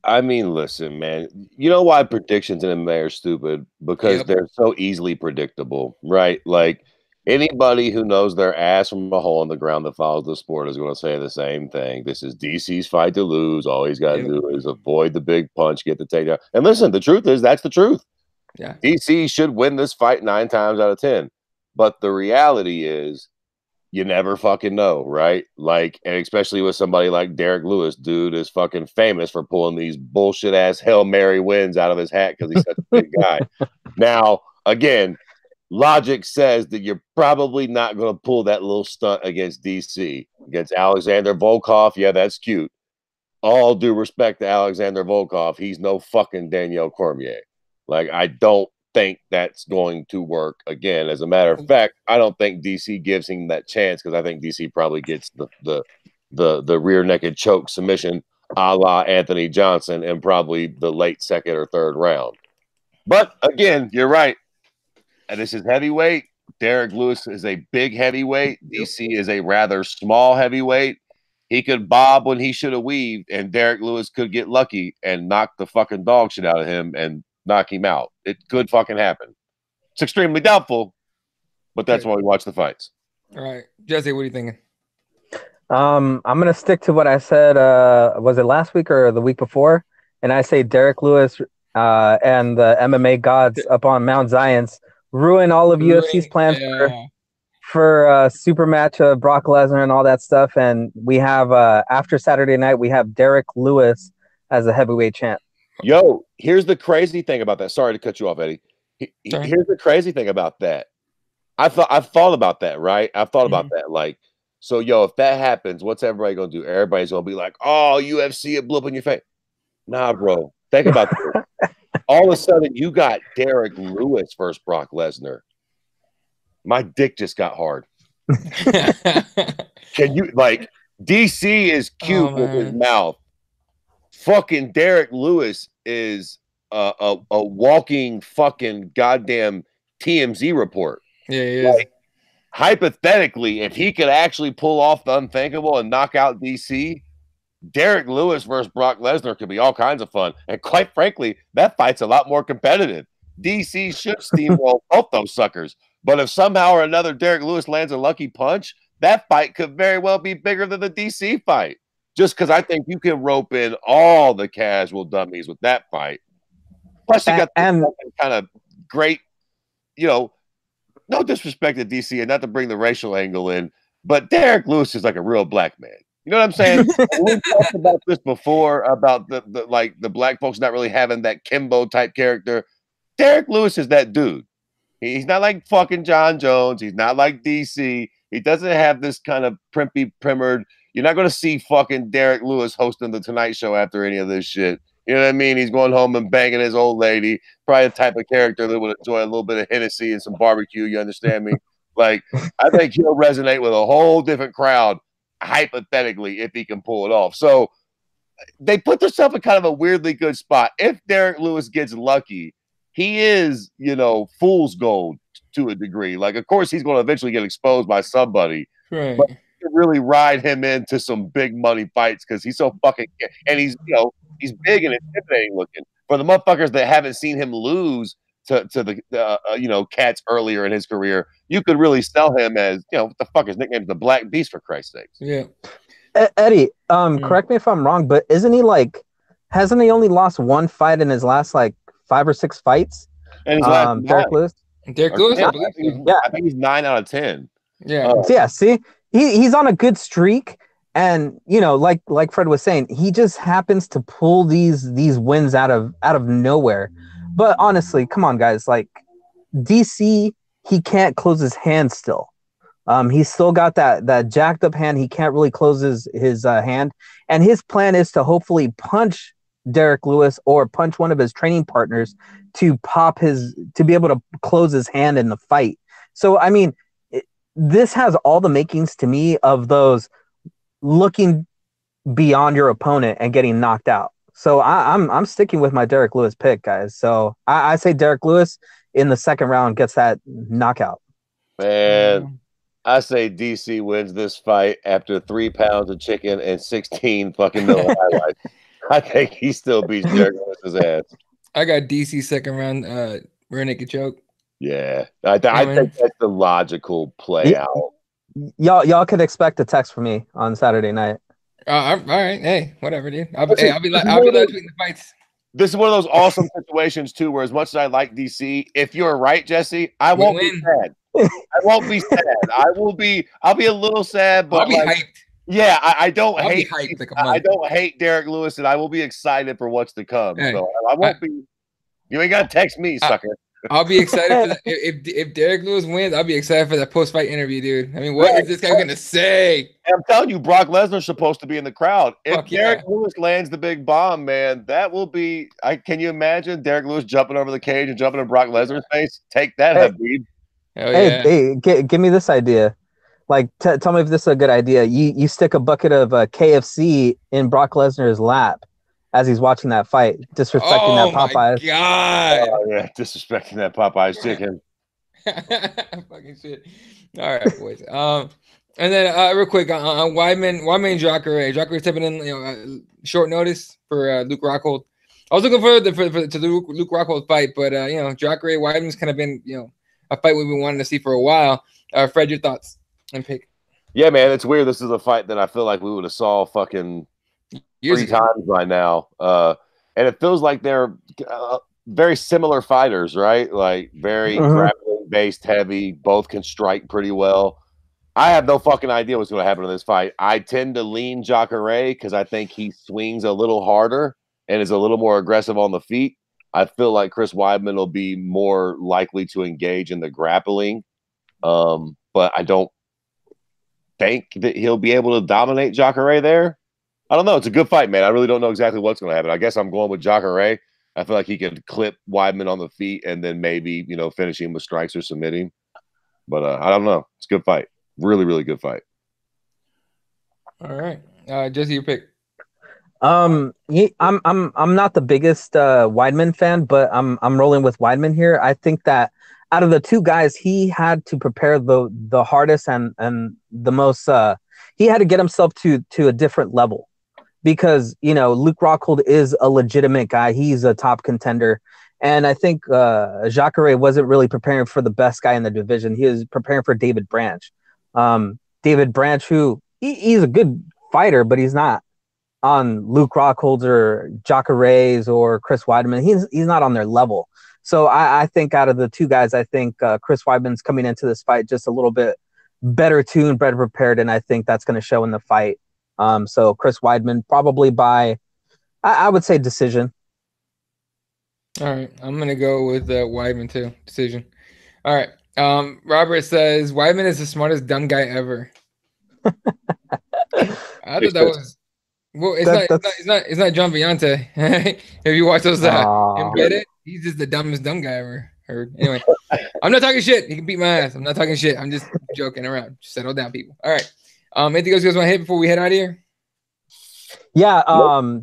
I mean, listen, man. You know why predictions in MMA are stupid? Because they're so easily predictable, right? Like anybody who knows their ass from a hole in the ground that follows the sport is going to say the same thing. This is DC's fight to lose. All he's got to do is avoid the big punch, get the takedown. And listen, the truth is that's the truth. Yeah, DC should win this fight 9 times out of 10. But the reality is you never fucking know, right? Like, and especially with somebody like Derek Lewis, dude is fucking famous for pulling these bullshit ass Hail Mary wins out of his hat because he's such a big guy. Now, again, logic says that you're probably not going to pull that little stunt against DC. Against Alexander Volkov, yeah, that's cute. All due respect to Alexander Volkov, he's no fucking Daniel Cormier. Like, I don't think that's going to work again. As a matter of fact, I don't think DC gives him that chance because I think DC probably gets the rear naked choke submission a la Anthony Johnson in probably the late 2nd or 3rd round. But again, you're right. And this is heavyweight. Derek Lewis is a big heavyweight. DC is a rather small heavyweight. He could bob when he should have weaved, and Derek Lewis could get lucky and knock the fucking dog shit out of him and knock him out. It could fucking happen. It's extremely doubtful, but that's why we watch the fights. All right. Jesse, what are you thinking? I'm going to stick to what I said. Was it last week or the week before? And I say Derek Lewis and the MMA gods up on Mount Zion's ruin all of UFC's plans for a super match of Brock Lesnar and all that stuff. And we have, after Saturday night, we have Derek Lewis as a heavyweight champ. Yo, here's the crazy thing about that. Sorry to cut you off, Eddie. Here's the crazy thing about that. I've thought about that, right? I've thought about that. Like, so, if that happens, what's everybody going to do? Everybody's going to be like, oh, UFC, it blew up in your face. Nah, bro. Think about this. All of a sudden, you got Derek Lewis versus Brock Lesnar. My dick just got hard. Can you, DC is cute with his mouth. Fucking Derek Lewis is a walking fucking goddamn TMZ report. Yeah, he is. Hypothetically, if he could actually pull off the unthinkable and knock out DC, Derek Lewis versus Brock Lesnar could be all kinds of fun. And quite frankly, that fight's a lot more competitive. DC should steamroll both those suckers. But if somehow or another Derek Lewis lands a lucky punch, that fight could very well be bigger than the DC fight. Just because I think you can rope in all the casual dummies with that fight. Plus, you got kind of great, no disrespect to DC and not to bring the racial angle in, but Derek Lewis is like a real black man. You know what I'm saying? We talked about this before about the black folks not really having that Kimbo type character. Derek Lewis is that dude. He's not like fucking John Jones. He's not like DC. He doesn't have this kind of primpy, primered, You're not going to see fucking Derek Lewis hosting the Tonight Show after any of this shit. You know what I mean? He's going home and banging his old lady. Probably the type of character that would enjoy a little bit of Hennessy and some barbecue. You understand me? Like, I think he'll resonate with a whole different crowd, hypothetically, if he can pull it off. So they put themselves in kind of a weirdly good spot. If Derek Lewis gets lucky, he is, fool's gold to a degree. Like, of course, he's going to eventually get exposed by somebody. Right. But you can really ride him into some big money fights because he's so fucking – and he's, he's big and intimidating looking. For the motherfuckers that haven't seen him lose to the cats earlier in his career, you could really sell him as, what the fuck, his nickname is the Black Beast, for Christ's sakes. Yeah. Eddie, correct me if I'm wrong, but hasn't he only lost one fight in his last 5 or 6 fights? And his last Derek Lewis? Derek Lewis, I believe so. Yeah. I think he's 9 out of 10. Yeah. Yeah, see? He's on a good streak, and like Fred was saying, he just happens to pull these wins out of nowhere. But honestly, come on, guys, DC, he can't close his hand still. He's still got that jacked up hand. He can't really close his hand. And his plan is to hopefully punch Derek Lewis or punch one of his training partners to be able to close his hand in the fight. So, I mean, this has all the makings to me of those looking beyond your opponent and getting knocked out. So I'm sticking with my Derek Lewis pick, guys. So I say Derek Lewis in the second round gets that knockout. Man, I say DC wins this fight after 3 pounds of chicken and 16 fucking Miller highlights. I think he still beats Derek Lewis's ass. I got DC second round rear naked choke. Yeah, I think that's the logical play out. Y'all could expect a text from me on Saturday night. All right, hey, whatever, dude. I'll be tweeting the fights. This is one of those awesome situations too, where as much as I like DC, if you're right, Jesse, I won't be sad. I won't be sad. I'll be a little sad, but I'll be hyped. Yeah, I don't I'll hate. I don't hate Derek Lewis, and I will be excited for what's to come. Hey, so I won't be. You ain't gotta text me, sucker. I'll be excited for that. If Derek Lewis wins, I'll be excited for that post-fight interview, dude. I mean, what is this guy gonna say? I'm telling you, Brock Lesnar's supposed to be in the crowd. If Derek Lewis lands the big bomb, man, that will be. Can you imagine Derek Lewis jumping over the cage and jumping in Brock Lesnar's face? Take that, Habib. Hey, give me this idea. Tell me if this is a good idea. You stick a bucket of KFC in Brock Lesnar's lap as he's watching that fight, disrespecting that Popeyes. Oh, my God. Oh, yeah, disrespecting that Popeyes chicken. Fucking shit. All right, boys. And then real quick on Weidman and Jacare. Jacare stepping in, short notice for Luke Rockhold. I was looking forward to the Luke Rockhold fight, but Jacare Weidman's kind of been a fight we've been wanting to see for a while. Fred, your thoughts and pick? Yeah, man, it's weird. This is a fight that I feel like we would have saw fucking 3 times by now. And it feels like they're very similar fighters, right? Like very grappling based heavy, both can strike pretty well. I have no fucking idea what's going to happen in this fight. I tend to lean Jacare because I think he swings a little harder and is a little more aggressive on the feet. I feel like Chris Weidman will be more likely to engage in the grappling. But I don't think that he'll be able to dominate Jacare there. I don't know. It's a good fight, man. I really don't know exactly what's going to happen. I guess I'm going with Jacare. I feel like he could clip Weidman on the feet and then maybe, finish him with strikes or submitting. But I don't know. It's a good fight. Really, really good fight. All right. Jesse, your pick. I'm not the biggest Weidman fan, but I'm rolling with Weidman here. I think that out of the 2 guys, he had to prepare the hardest and the most. He had to get himself to a different level because Luke Rockhold is a legitimate guy. He's a top contender, and I think Jacare wasn't really preparing for the best guy in the division. He was preparing for David Branch. David Branch, who he's a good fighter, but he's not on Luke Rockhold's or Jacare's or Chris Weidman. He's not on their level. So I think out of the 2 guys, I think Chris Weidman's coming into this fight just a little bit better tuned, better prepared, and I think that's going to show in the fight. So Chris Weidman probably by, I would say, decision. All right, I'm going to go with Weidman too, decision. All right, Robert says Weidman is the smartest dumb guy ever. I thought that was well. It's not John Viante. If you watch those embedded, he's just the dumbest dumb guy I ever heard. Anyway, I'm not talking shit. He can beat my ass. I'm not talking shit. I'm just joking around. Just settle down, people. All right. Anything else you guys want to hit before we head out of here? Yeah.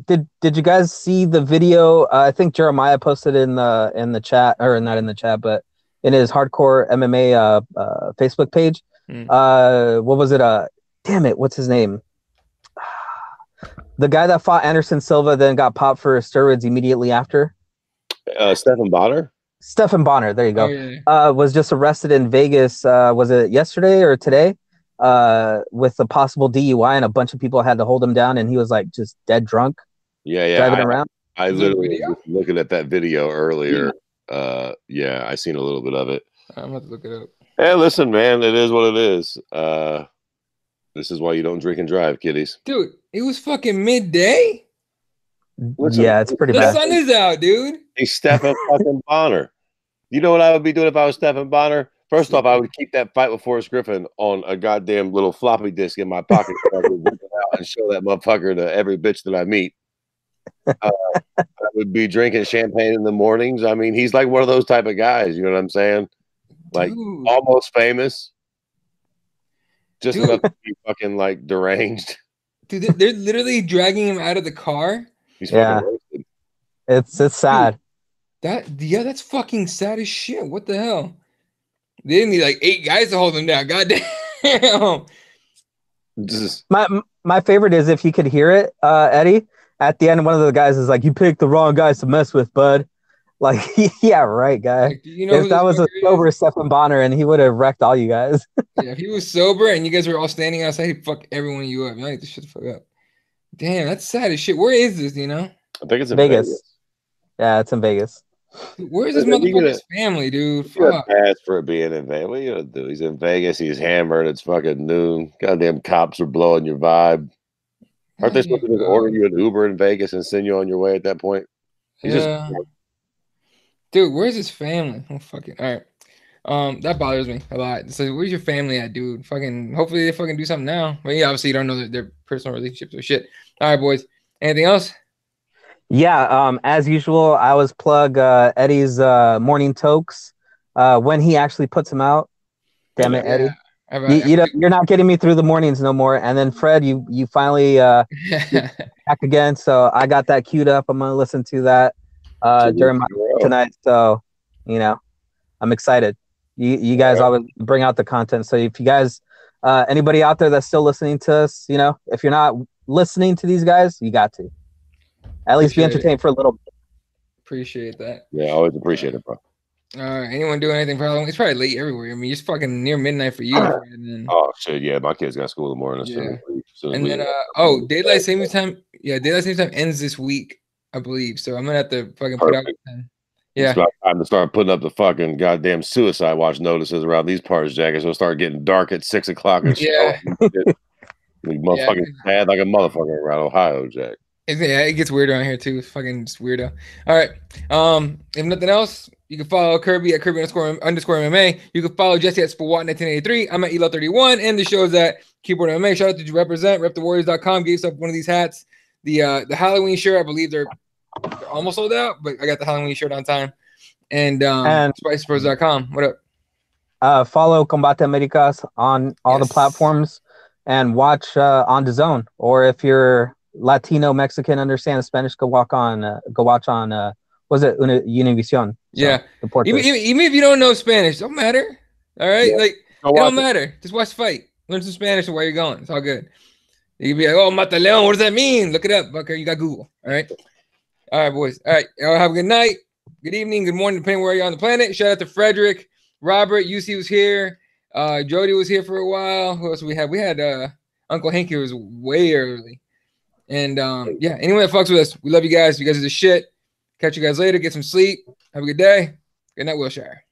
Did you guys see the video? I think Jeremiah posted in the chat, or not in the chat, but in his Hardcore MMA Facebook page. What was it? Damn it, what's his name? The guy that fought Anderson Silva then got popped for steroids immediately after. Stephan Bonner. Stephan Bonner, there you go. Oh, yeah. Was just arrested in Vegas. Was it yesterday or today? With a possible DUI, and a bunch of people had to hold him down, and he was like just dead drunk. Yeah. Driving around. I literally was looking at that video earlier. Yeah, I seen a little bit of it. I'm about to look it up. Hey, listen, man, it is what it is. This is why you don't drink and drive, kiddies. Dude, it was fucking midday. Listen, yeah, it's pretty the bad. The sun is out, dude. Hey, Stephan fucking Bonner. You know what I would be doing if I was Stephan Bonner? First off, I would keep that fight with Forrest Griffin on a goddamn little floppy disk in my pocket so I could whip it out and show that motherfucker to every bitch that I meet. I would be drinking champagne in the mornings. I mean, he's like one of those type of guys. You know what I'm saying? Like, Dude. almost famous. Just enough to be fucking like deranged. Dude, they're literally dragging him out of the car. He's fucking roasted. It's sad. Dude, that's fucking sad as shit. What the hell? They didn't need like 8 guys to hold him down. Goddamn. My favorite is if you could hear it, Eddie. At the end, one of the guys is like, "You picked the wrong guys to mess with, bud." Like, yeah, right, guy. Like, you know if that was a sober Stephan Bonner, and he would have wrecked all you guys. Yeah, if he was sober and you guys were all standing outside, he'd fuck every one of you up. You like this shit the fuck up. Damn, that's sad as shit. Where is this? You know? I think it's in Vegas. Yeah, it's in Vegas. Dude, where's this motherfucker's family, dude? Fuck. Pass for being in Vegas. What are you gonna do? He's in Vegas. He's hammered. It's fucking noon. Goddamn cops are blowing your vibe. Aren't they supposed to order you an Uber in Vegas and send you on your way at that point? Dude, where's his family? Oh, fucking all right. That bothers me a lot. So where's your family at, dude? Fucking hopefully they fucking do something now. But yeah, obviously you don't know their personal relationships or shit. All right, boys. Anything else? Yeah, as usual, I always plug Eddie's morning tokes when he actually puts them out. Damn it, Eddie. You're not getting me through the mornings no more. And then Fred, you finally back again. So I got that queued up. I'm gonna listen to that during my tonight. So I'm excited. You guys always bring out the content. So if you guys, anybody out there that's still listening to us, if you're not listening to these guys, you got to at least be entertained for a little bit. Appreciate that. Yeah, always appreciate it, bro. Anyone doing anything for Halloween? It's probably late everywhere. I mean, it's fucking near midnight for you. Oh shit, yeah, my kids got school in the morning. And then daylight savings time. Yeah, daylight savings time ends this week, I believe. So I'm gonna have to fucking put out. Yeah, it's about time to start putting up the fucking goddamn suicide watch notices around these parts, Jack. It'll start getting dark at 6 o'clock and shit. Motherfucking bad like a motherfucker around Ohio, Jack. Yeah, it gets weird around here too. It's fucking just weirdo. All right. If nothing else, you can follow Kirby at Kirby_MMA. You can follow Jesse at Spawat1983. I'm at Elo31, and the show is at Keyboard MMA. Shout out to Represent, repthewarriors.com. Get yourself one of these hats. The Halloween shirt, I believe they're almost sold out, but I got the Halloween shirt on time. And SpicyPros.com. What up? Follow Combate Americas on all the platforms and watch on DAZN. Or if you're Latino, Mexican, understand Spanish, go watch on was it Univision? Yeah. Even if you don't know Spanish, don't matter. All right? Like, it don't matter. Just watch the fight. Learn some Spanish and where you're going. It's all good. You can be like, oh, Mata Leon, what does that mean? Look it up, fucker. You got Google. All right? All right, boys. All right. Y'all have a good night, good evening, good morning, depending where you're on the planet. Shout out to Frederick, Robert, UC was here. Jody was here for a while. Who else we had? We had Uncle Hanky was way early. And anyone that fucks with us, we love you guys. You guys are the shit. Catch you guys later. Get some sleep. Have a good day. Good night, Wilshire.